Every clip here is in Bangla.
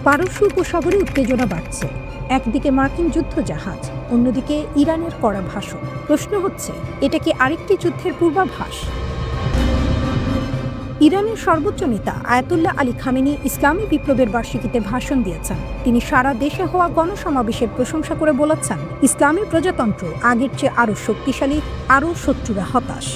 পারস্য উপসাগরে উত্তেজনা বাড়ছে। একদিকে মার্কিন যুদ্ধজাহাজ, অন্যদিকে ইরানের কড়া ভাষণ। প্রশ্ন হচ্ছে, এটা কি আরেকটি যুদ্ধের পূর্বাভাস? ইরানের সর্বোচ্চ নেতা আয়াতুল্লাহ আলী খামেনি ইসলামী বিপ্লবের বার্ষিকীতে ভাষণ দিয়েছেন। তিনি সারা দেশে হওয়া গণসমাবেশের প্রশংসা করে বলেছেন, ইসলামী প্রজাতন্ত্র আগের চেয়ে আরও শক্তিশালী, আরও শত্রুরা হতাশ।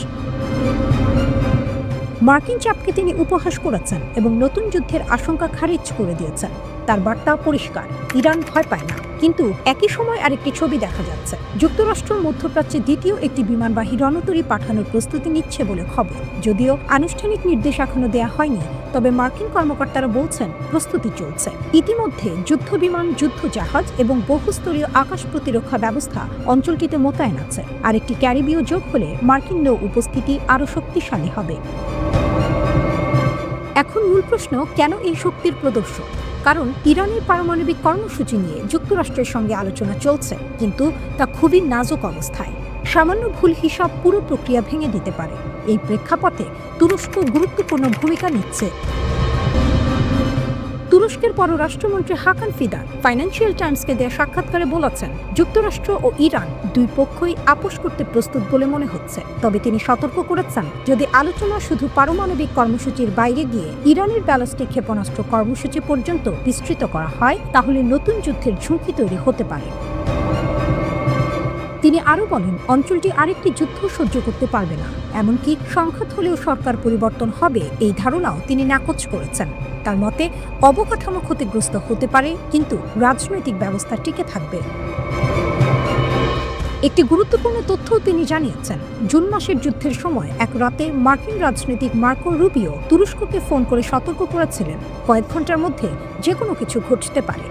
মার্কিন চাপকে তিনি উপহাস করেছেন এবং নতুন যুদ্ধের আশঙ্কা খারিজ করে দিয়েছেন। তার বার্তা পরিষ্কার, ইরান ভয় পায় না। কিন্তু একই সময় আরেকটি ছবি দেখা যাচ্ছে। যুক্তরাষ্ট্র মধ্যপ্রাচ্যে দ্বিতীয় একটি বিমানবাহী রণতরী পাঠানোর প্রস্তুতি নিচ্ছে বলে খবর। যদিও আনুষ্ঠানিক নির্দেশ এখনো দেয়া হয়নি, তবে মার্কিন কর্মকর্তারা বলছেন প্রস্তুতি চলছে। ইতিমধ্যে যুদ্ধবিমান, যুদ্ধজাহাজ এবং বহুস্তরীয় আকাশ প্রতিরক্ষা ব্যবস্থা অঞ্চলটিতে মোতায়েন আছে। আরেকটি ক্যারিবীয় যোগ হলে মার্কিন নৌ উপস্থিতি আরও শক্তিশালী হবে। এখন মূল প্রশ্ন, কেন এই শক্তির প্রদর্শন? কারণ ইরানের পারমাণবিক কর্মসূচি নিয়ে যুক্তরাষ্ট্রের সঙ্গে আলোচনা চলছে, কিন্তু তা খুবই নাজুক অবস্থায়। সামান্য ভুল হিসাব পুরো প্রক্রিয়া ভেঙে দিতে পারে। এই প্রেক্ষাপটে তুরস্ক গুরুত্বপূর্ণ ভূমিকা নিচ্ছে। তুরস্কের পররাষ্ট্রমন্ত্রী হাকান ফিদান ফাইন্যান্সিয়াল টাইমসকে দেয়া সাক্ষাৎকারে বলেছেন, যুক্তরাষ্ট্র ও ইরান দুই পক্ষই আপোষ করতে প্রস্তুত বলে মনে হচ্ছে। তবে তিনি সতর্ক করেছেন, যদি আলোচনা শুধু পারমাণবিক কর্মসূচির বাইরে গিয়ে ইরানের ব্যালিস্টিক ক্ষেপণাস্ত্র কর্মসূচি পর্যন্ত বিস্তৃত করা হয়, তাহলে নতুন যুদ্ধের ঝুঁকি তৈরি হতে পারে। তিনি আরও বলেন, অঞ্চলটি আরেকটি যুদ্ধ সহ্য করতে পারবে না। এমনকি সংঘাত হলেও সরকার পরিবর্তন হবে, এই ধারণাও তিনি নাকচ করেছেন। তার মতে, অবকাঠামো ক্ষতিগ্রস্ত হতে পারে, কিন্তু রাজনৈতিক ব্যবস্থা টিকে থাকবে। একটি গুরুত্বপূর্ণ তথ্যও তিনি জানিয়েছেন, জুন মাসের যুদ্ধের সময় এক রাতে মার্কিন রাজনীতিক মার্কো রুবিও তুরস্ককে ফোন করে সতর্ক করেছিলেন, কয়েক ঘন্টার মধ্যে যে কোনো কিছু ঘটতে পারে।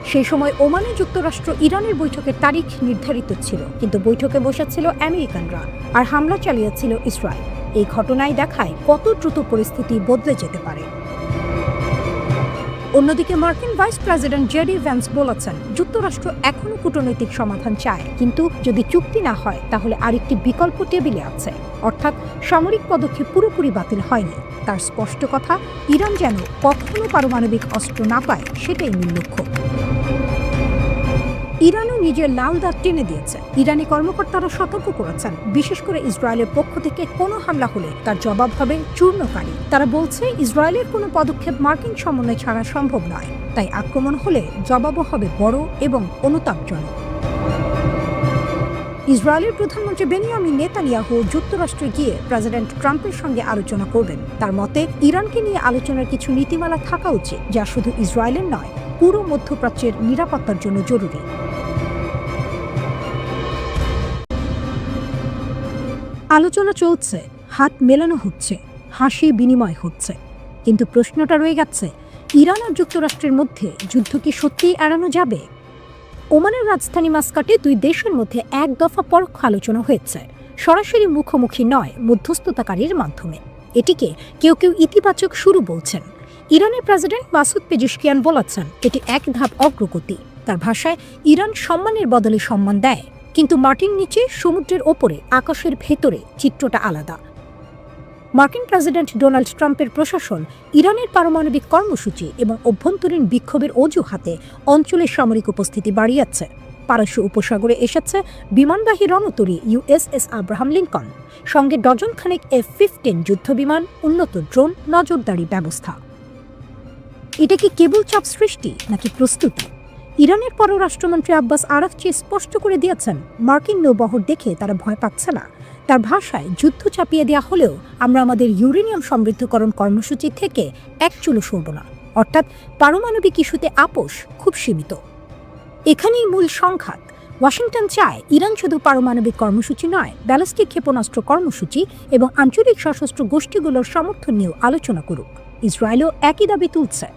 সেই সময় ওমানে যুক্তরাষ্ট্র ইরানের বৈঠকের তারিখ নির্ধারিত ছিল, কিন্তু বৈঠকে বসেছিল আমেরিকানরা আর হামলা চালিয়েছিল ইসরায়েল। এই ঘটনায় দেখায় কত দ্রুত পরিস্থিতি বদলে যেতে পারে। অন্যদিকে মার্কিন ভাইস প্রেসিডেন্ট জেডি ভ্যান্স বলেছেন, যুক্তরাষ্ট্র এখনও কূটনৈতিক সমাধান চায়, কিন্তু যদি চুক্তি না হয় তাহলে আরেকটি বিকল্প টেবিলে আছে। অর্থাৎ সামরিক পদক্ষেপ পুরোপুরি বাতিল হয়নি। তার স্পষ্ট কথা, ইরান যেন কখনো পারমাণবিক অস্ত্র না পায়, সেটাই মূল লক্ষ্য। ইরানও নিজের লাল দাগ টেনে দিয়েছে। ইরানি কর্মকর্তারা সতর্ক করেছেন, বিশেষ করে ইসরায়েলের পক্ষ থেকে কোনো হামলা হলে তার জবাব হবে চূর্ণকারী। তারা বলছে, ইসরায়েলের কোনো পদক্ষেপ মার্কিন সমন্বয় ছাড়া সম্ভব নয়, তাই আক্রমণ হলে জবাবও হবে বড় এবং অনুতাপজনক। ইসরায়েলের প্রধানমন্ত্রী বেনিয়ামিন নেতানিয়াহু যুক্তরাষ্ট্রে গিয়ে প্রেসিডেন্ট ট্রাম্পের সঙ্গে আলোচনা করবেন। তার মতে, ইরানকে নিয়ে আলোচনার কিছু নীতিমালা থাকা উচিত, যা শুধু ইসরায়েলের নয়, পুরো মধ্যপ্রাচ্যের নিরাপত্তার জন্য জরুরি। আলোচনা চলছে, হাত মেলানো হচ্ছে, হাসি বিনিময় হচ্ছে, কিন্তু প্রশ্নটা রয়ে গেছে, ইরান আর যুক্তরাষ্ট্রের মধ্যে যুদ্ধ কি সত্যিই এড়ানো যাবে? ওমানের রাজধানী মাস্কাটে দুই দেশের মধ্যে এক দফা পরোক্ষ আলোচনা হয়েছে, সরাসরি মুখোমুখি নয়, মধ্যস্থতাকারীর মাধ্যমে। এটিকে কেউ কেউ ইতিবাচক শুরু বলছেন। ইরানের প্রেসিডেন্ট মাসুদ পেজেশকিয়ান বলেছেন, এটি এক ধাপ অগ্রগতি। তার ভাষায়, ইরান সম্মানের বদলে সম্মান দেয়, কিন্তু মাটির নিচে, সমুদ্রের ওপরে, আকাশের ভেতরে চিত্রটা আলাদা। মার্কিন প্রেসিডেন্ট ডোনাল্ড ট্রাম্পের প্রশাসন ইরানের পারমাণবিক কর্মসূচি এবং অভ্যন্তরীণ বিক্ষোভের অজুহাতে অঞ্চলের সামরিক উপস্থিতি বাড়িয়েছে। পারস্য উপসাগরে এসেছে বিমানবাহী রণতরী USS আব্রাহাম লিঙ্কন, সঙ্গে ডজন খানেক F-15 যুদ্ধবিমান, উন্নত ড্রোন, নজরদারি ব্যবস্থা। এটা কি কেবল চাপ সৃষ্টি নাকি প্রস্তুতি? ইরানের পররাষ্ট্রমন্ত্রী আব্বাস আরাগচি স্পষ্ট করে দিয়েছেন, মার্কিন নৌবহর দেখে তারা ভয় পাচ্ছে না। তার ভাষায়, যুদ্ধ চাপিয়ে দেওয়া হলেও আমরা আমাদের ইউরেনিয়াম সমৃদ্ধকরণ কর্মসূচি থেকে এক চুলো সরব না। অর্থাৎ পারমাণবিক ইস্যুতে আপোষ খুব সীমিত। এখানেই মূল সংঘাত। ওয়াশিংটন চায় ইরান শুধু পারমাণবিক কর্মসূচি নয়, ব্যালিস্টিক ক্ষেপণাস্ত্র কর্মসূচি এবং আঞ্চলিক সশস্ত্র গোষ্ঠীগুলোর সমর্থন নিয়েও আলোচনা করুক। ইসরায়েলও একই দাবি তুলছে,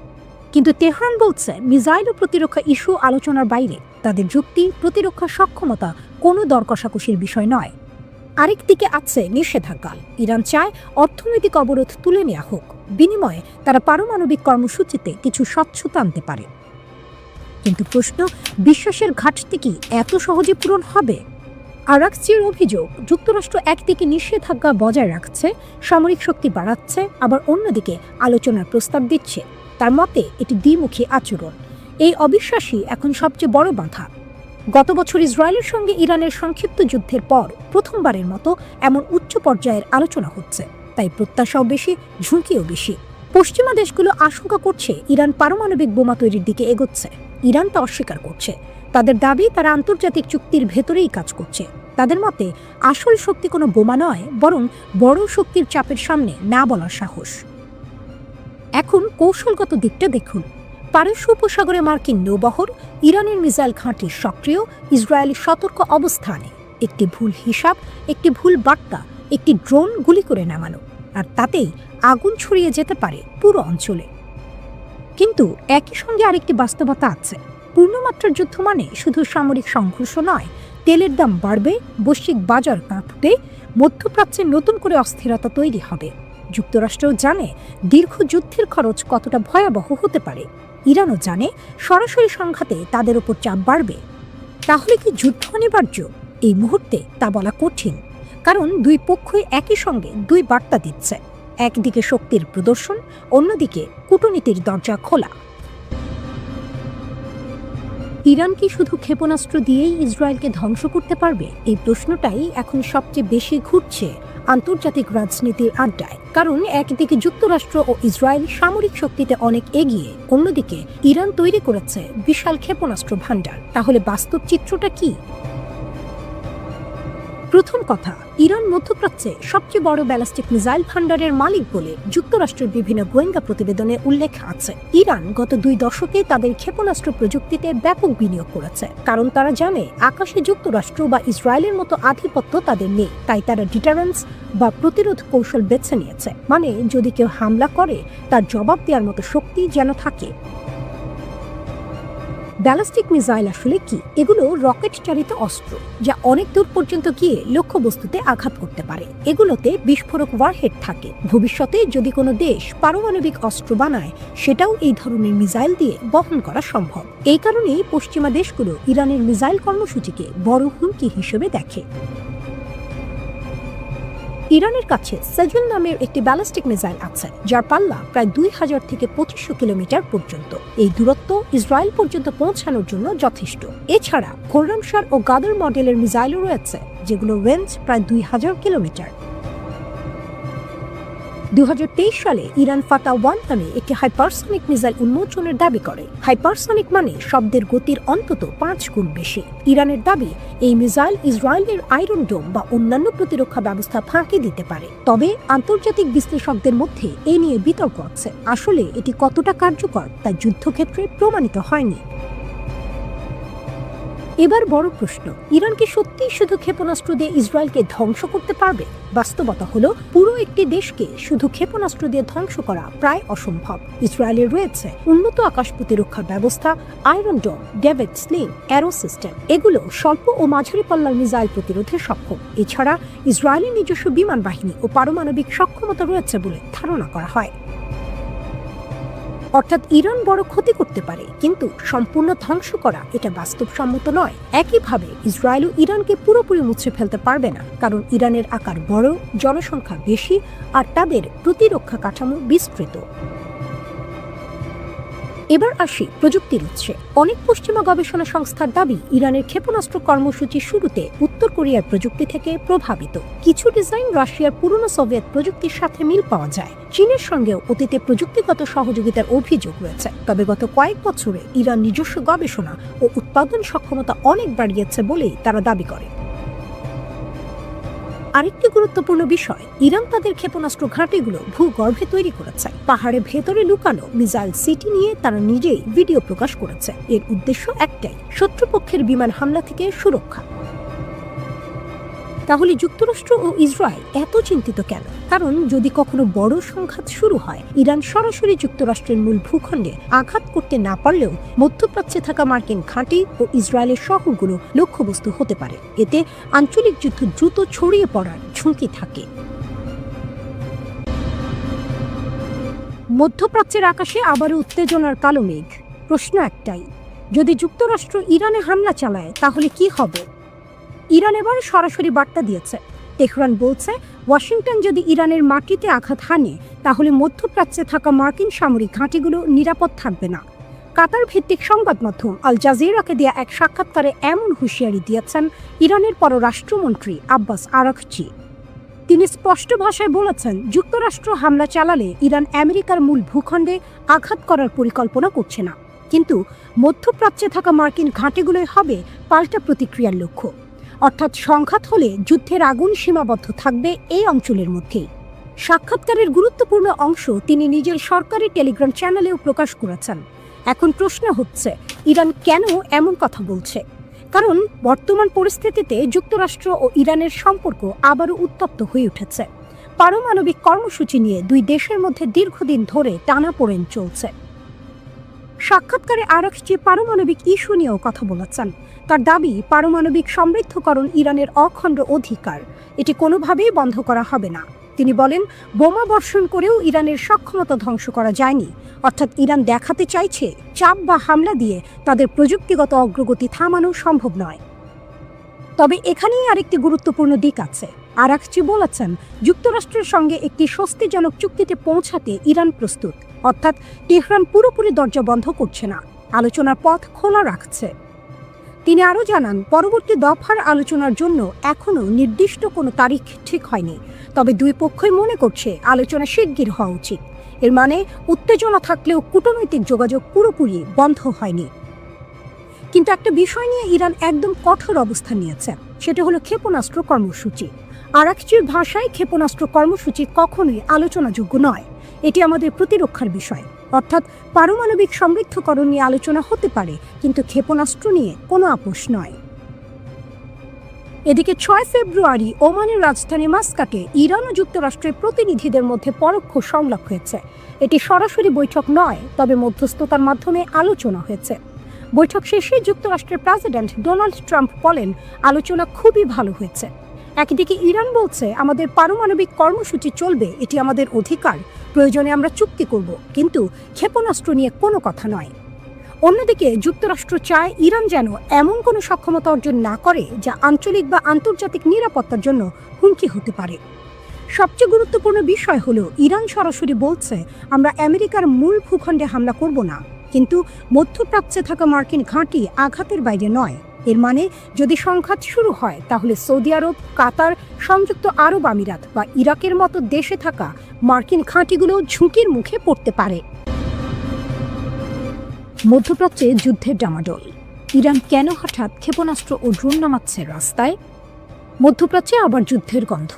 কিন্তু তেহরান বলছে, মিসাইল ও প্রতিরক্ষা ইস্যু আলোচনার বাইরে। তাদের যুক্তি, প্রতিরক্ষা সক্ষমতা কোনো দর কষাকষির বিষয় নয়। আরেকদিকে আছে নিষেধাজ্ঞা। ইরান চায় অর্থনৈতিক অবরোধ তুলে নেওয়া হোক, বিনিময়ে তারা পারমাণবিক কর্মসূচিতে কিছু স্বচ্ছতা আনতে পারে। কিন্তু প্রশ্ন, বিশ্বাসের ঘাটতি কি এত সহজে পূরণ হবে? আরাগচির অভিযোগ, যুক্তরাষ্ট্র একদিকে নিষেধাজ্ঞা বজায় রাখছে, সামরিক শক্তি বাড়াচ্ছে, আবার অন্যদিকে আলোচনার প্রস্তাব দিচ্ছে। তার মতে এটি দ্বিমুখী আচরণ। এই অবিশ্বাসই এখন সবচেয়ে বড় বাধা। গত বছর ইসরায়েলের সঙ্গে ইরানের সংক্ষিপ্ত যুদ্ধের পর প্রথমবারের মতো এমন উচ্চ পর্যায়ের আলোচনা হচ্ছে, তাই প্রত্যাশাও বেশি, ঝুঁকিও বেশি। পশ্চিমা দেশগুলো আশঙ্কা করছে ইরান পারমাণবিক বোমা তৈরির দিকে এগোচ্ছে। ইরান তা অস্বীকার করছে। তাদের দাবি তারা আন্তর্জাতিক চুক্তির ভেতরেই কাজ করছে। তাদের মতে আসল শক্তি কোনো বোমা নয়, বরং বড় শক্তির চাপের সামনে না বলার সাহস। এখন কৌশলগত দিকটা দেখুন। পারস্য উপসাগরে মার্কিন নৌবহর, ইরানের মিসাইল ঘাঁটি সক্রিয়, ইসরায়েলি সতর্ক অবস্থানে, একটি ভুল হিসাব, একটি ভুল বার্তা, একটি ড্রোন গুলি করে নামানো, আর তাতেই আগুন ছড়িয়ে যেতে পারে পুরো অঞ্চলে। কিন্তু একই সঙ্গে আরেকটি বাস্তবতা আছে। পূর্ণমাত্রার যুদ্ধ মানে শুধু সামরিক সংঘর্ষ নয়, তেলের দাম বাড়বে, বৈশ্বিক বাজার কাঁপবে, মধ্যপ্রাচ্যে নতুন করে অস্থিরতা তৈরি হবে। যুক্তরাষ্ট্রও জানে দীর্ঘ যুদ্ধের খরচ কতটা ভয়াবহ হতে পারে। ইরানও জানে সরাসরি সংঘাতে তাদের উপর চাপ বাড়বে। তাহলে কি যুদ্ধ অনিবার্য? এই মুহূর্তে তা বলা কঠিন, কারণ দুই পক্ষই একই সঙ্গে দুই বার্তা দিচ্ছে। একদিকে শক্তির প্রদর্শন, অন্যদিকে কূটনীতির দরজা খোলা। ইরান কি শুধু ক্ষেপণাস্ত্র দিয়েই ইসরায়েলকে ধ্বংস করতে পারবে? এই প্রশ্নটাই এখন সবচেয়ে বেশি ঘুরছে আন্তর্জাতিক রাজনীতির আড্ডায়। কারণ একদিকে যুক্তরাষ্ট্র ও ইসরায়েল সামরিক শক্তিতে অনেক এগিয়ে, অন্যদিকে ইরান তৈরি করেছে বিশাল ক্ষেপণাস্ত্র ভান্ডার। তাহলে বাস্তব চিত্রটা কি? প্রথম কথা, ইরান মধ্যপ্রাচ্যে সবচেয়ে বড় ব্যালিস্টিক মিসাইল ভান্ডারের মালিক বলে যুক্তরাষ্ট্রের বিভিন্ন গোয়েন্দা প্রতিবেদনে উল্লেখ আছে। ইরান গত 2 দশকে তাদের ক্ষেপণাস্ত্র প্রযুক্তিতে ব্যাপক বিনিয়োগ করেছে, কারণ তারা জানে আকাশে যুক্তরাষ্ট্র বা ইসরায়েলের মতো আধিপত্য তাদের নেই। তাই তারা ডিটারেন্স বা প্রতিরোধ কৌশল বেছে নিয়েছে, মানে যদি কেউ হামলা করে তার জবাব দেওয়ার মতো শক্তি যেন থাকে। ব্যালিস্টিক মিসাইল আসলে কি? এগুলো রকেট চালিত অস্ত্র, যা অনেক দূর পর্যন্ত গিয়ে লক্ষ্যবস্তুতে আঘাত করতে পারে। এগুলোতে বিস্ফোরক ওয়ারহেড থাকে। ভবিষ্যতে যদি কোনো দেশ পারমাণবিক অস্ত্র বানায়, সেটাও এই ধরনের মিসাইল দিয়ে বহন করা সম্ভব। এই কারণেই পশ্চিমা দেশগুলো ইরানের মিসাইল কর্মসূচিকে বড় হুমকি হিসেবে দেখে। ইরানের কাছে সেজুন নামের একটি ব্যালিস্টিক মিসাইল আছে, যার পাল্লা প্রায় 2000 থেকে 2500 কিলোমিটার পর্যন্ত। এই দূরত্ব ইসরায়েল পর্যন্ত পৌঁছানোর জন্য যথেষ্ট। এছাড়া খোররামশার ও গাদর মডেলের মিসাইলও রয়েছে, যেগুলো রেঞ্জ প্রায় 2000 কিলোমিটার। 2023 সালে ইরান ফাতা-1 নামে একটি হাইপারসনিক মিসাইল উন্মোচনের দাবি করে। হাইপারসনিক মানে শব্দের গতির অন্তত 5 গুণ বেশি। ইরানের দাবি এই মিসাইল ইসরায়েলের আয়রন ডোম বা অন্যান্য প্রতিরক্ষা ব্যবস্থা ফাঁকি দিতে পারে। তবে আন্তর্জাতিক বিশ্লেষকদের মধ্যে এ নিয়ে বিতর্ক আছে। আসলে এটি কতটা কার্যকর তা যুদ্ধক্ষেত্রে প্রমাণিত হয়নি। এবার বড় প্রশ্ন, ইরান কি সত্যিই শুধু ক্ষেপণাস্ত্র দিয়ে ইসরায়েলকে ধ্বংস করতে পারবে? বাস্তবতা হলো পুরো একটি দেশকে শুধু ক্ষেপণাস্ত্র দিয়ে ধ্বংস করা প্রায় অসম্ভব। ইসরায়েলের রয়েছে উন্নত আকাশ প্রতিরক্ষা ব্যবস্থা, আয়রন ডোম, ডেভিড স্লিং, অ্যারো সিস্টেম। এগুলো স্বল্প ও মাঝারি পাল্লার মিসাইল প্রতিরোধে সক্ষম। এছাড়া ইসরায়েলের নিজস্ব বিমান বাহিনী ও পারমাণবিক সক্ষমতা রয়েছে বলে ধারণা করা হয়। অর্থাৎ ইরান বড় ক্ষতি করতে পারে, কিন্তু সম্পূর্ণ ধ্বংস করা এটা বাস্তবসম্মত নয়। একইভাবে ইসরায়েলও ইরানকে পুরোপুরি মুছে ফেলতে পারবে না, কারণ ইরানের আকার বড়, জনসংখ্যা বেশি, আর তাদের প্রতিরক্ষা কাঠামো বিস্তৃত। এবার আসি প্রযুক্তির উৎসে। অনেক পশ্চিমা গবেষণা সংস্থার দাবি ইরানের ক্ষেপণাস্ত্র কর্মসূচি শুরুতে উত্তর কোরিয়ার প্রযুক্তি থেকে প্রভাবিত। কিছু ডিজাইন রাশিয়ার পুরনো সোভিয়েত প্রযুক্তির সাথে মিল পাওয়া যায়। চীনের সঙ্গেও অতীতে প্রযুক্তিগত সহযোগিতার অভিযোগ রয়েছে। তবে গত কয়েক বছরে ইরান নিজস্ব গবেষণা ও উৎপাদন সক্ষমতা অনেক বাড়িয়েছে বলেই তারা দাবি করে। আরেকটি গুরুত্বপূর্ণ বিষয়, ইরান তাদের ক্ষেপণাস্ত্র ঘাঁটিগুলো ভূগর্ভে তৈরি করেছে। পাহাড়ের ভেতরে লুকানো মিসাইল সিটি নিয়ে তারা নিজেই ভিডিও প্রকাশ করেছে। এর উদ্দেশ্য একটাই, শত্রুপক্ষের বিমান হামলা থেকে সুরক্ষা। তাহলে যুক্তরাষ্ট্র ও ইসরায়েল এত চিন্তিত কেন? কারণ যদি কখনো বড় সংঘাত শুরু হয়, ইরান সরাসরি যুক্তরাষ্ট্রের মূল ভূখণ্ডে আঘাত করতে না পারলেও মধ্যপ্রাচ্যে থাকা মার্কিন ঘাঁটি ও ইসরায়েলের শহরগুলো লক্ষ্যবস্তু হতে পারে। এতে আঞ্চলিক যুদ্ধ দ্রুত ছড়িয়ে পড়ার ঝুঁকি থাকে। মধ্যপ্রাচ্যের আকাশে আবারও উত্তেজনার কালো মেঘ। প্রশ্ন একটাই, যদি যুক্তরাষ্ট্র ইরানে হামলা চালায় তাহলে কি হবে? ইরান এবার সরাসরি বার্তা দিয়েছে। তেহরান বলছে ওয়াশিংটন যদি ইরানের মাটিতে আঘাত হানে তাহলে মধ্যপ্রাচ্যে থাকা মার্কিন সামরিক ঘাঁটিগুলো নিরাপদ থাকবে না। কাতার ভিত্তিক সংবাদ মাধ্যম আল জাজিরাকে দেয়া এক সাক্ষাৎকারে এমন হুঁশিয়ারি দিয়েছেন ইরানের পররাষ্ট্রমন্ত্রী আব্বাস আরাঘচি। তিনি স্পষ্ট ভাষায় বলেছেন, যুক্তরাষ্ট্র হামলা চালালে ইরান আমেরিকার মূল ভূখণ্ডে আঘাত করার পরিকল্পনা করছে না, কিন্তু মধ্যপ্রাচ্যে থাকা মার্কিন ঘাঁটিগুলোই হবে পাল্টা প্রতিক্রিয়ার লক্ষ্য। অর্থাৎ সংঘাত হলে যুদ্ধের আগুন সীমাবদ্ধ থাকবে এই অঞ্চলের মধ্যেই। সাক্ষাৎকারের গুরুত্বপূর্ণ অংশ তিনি নিজের সরকারি টেলিগ্রাম চ্যানেলেও প্রকাশ করেছেন। এখন প্রশ্ন হচ্ছে, ইরান কেন এমন কথা বলছে? কারণ বর্তমান পরিস্থিতিতে যুক্তরাষ্ট্র ও ইরানের সম্পর্ক আবারও উত্তপ্ত হয়ে উঠেছে। পারমাণবিক কর্মসূচি নিয়ে দুই দেশের মধ্যে দীর্ঘদিন ধরে টানাপোড়েন চলছে। সাক্ষাৎকারে আরাঘচি পারমাণবিক ইস্যু নিয়েও কথা বলেছেন। তার দাবি, পারমাণবিক সমৃদ্ধকরণ ইরানের অখণ্ড অধিকার, এটি কোনোভাবেই বন্ধ করা হবে না। তিনি বলেন, বোমা বর্ষণ করেও ইরানের সক্ষমতা ধ্বংস করা যায়নি। অর্থাৎ ইরান দেখাতে চাইছে চাপ বা হামলা দিয়ে তাদের প্রযুক্তিগত অগ্রগতি থামানো সম্ভব নয়। তবে এখানেই আরেকটি গুরুত্বপূর্ণ দিক আছে। আরাঘচি বলেছেন, যুক্তরাষ্ট্রের সঙ্গে একটি স্বস্তিজনক চুক্তিতে পৌঁছাতে ইরান প্রস্তুত। অর্থাৎ তেহরান পুরোপুরি দরজা বন্ধ করছে না, আলোচনার পথ খোলা রাখছে। তিনি আরও জানান, পরবর্তী দফার আলোচনার জন্য এখনও নির্দিষ্ট কোনো তারিখ ঠিক হয়নি, তবে দুই পক্ষই মনে করছে আলোচনা শিগগির হওয়া উচিত। এর মানে উত্তেজনা থাকলেও কূটনৈতিক যোগাযোগ পুরোপুরি বন্ধ হয়নি। কিন্তু একটা বিষয় নিয়ে ইরান একদম কঠোর অবস্থান নিয়েছে, সেটা হলো ক্ষেপণাস্ত্র কর্মসূচি। আরাঘচির ভাষায় ক্ষেপণাস্ত্র কর্মসূচি কখনোই আলোচনাযোগ্য নয়, এটি আমাদের প্রতিরক্ষার বিষয়। অর্থাৎ পারমাণবিক সমৃদ্ধকরণ নিয়ে আলোচনা হতে পারে, কিন্তু ক্ষেপণাস্ত্র নিয়ে কোনো আপোষ নয়। এদিকে 6 ফেব্রুয়ারি ওমানের রাজধানী মাস্কাটে ইরান ও যুক্তরাষ্ট্রের প্রতিনিধিদের মধ্যে পরোক্ষ সংলাপ হয়েছে। এটি সরাসরি বৈঠক নয়, তবে মধ্যস্থতার মাধ্যমে আলোচনা হয়েছে। বৈঠক শেষে যুক্তরাষ্ট্রের প্রেসিডেন্ট ডোনাল্ড ট্রাম্প বলেন, আলোচনা খুবই ভালো হয়েছে। একদিকে ইরান বলছে, আমাদের পারমাণবিক কর্মসূচি চলবে, এটি আমাদের অধিকার, প্রয়োজনে আমরা চুক্তি করব, কিন্তু ক্ষেপণাস্ত্র নিয়ে কোনো কথা নয়। অন্যদিকে যুক্তরাষ্ট্র চায় ইরান যেন এমন কোনো সক্ষমতা অর্জন না করে যা আঞ্চলিক বা আন্তর্জাতিক নিরাপত্তার জন্য হুমকি হতে পারে। সবচেয়ে গুরুত্বপূর্ণ বিষয় হলো, ইরান সরাসরি বলছে, আমরা আমেরিকার মূল ভূখণ্ডে হামলা করব না, কিন্তু মধ্যপ্রাচ্যে থাকা মার্কিন ঘাঁটি আঘাতের বাইরে নয়। এর মানে যদি সংঘাত শুরু হয় তাহলে সৌদি আরব, কাতার, সংযুক্ত আরব আমিরাত বা ইরাকের মতো দেশে থাকা মার্কিন ঘাঁটিগুলো ঝুঁকির মুখে পড়তে পারে। মধ্যপ্রাচ্যে যুদ্ধের ডামাডোল। ইরান কেন হঠাৎ ক্ষেপণাস্ত্র ও ড্রোন নামাচ্ছে রাস্তায়? মধ্যপ্রাচ্যে আবার যুদ্ধের গন্ধ।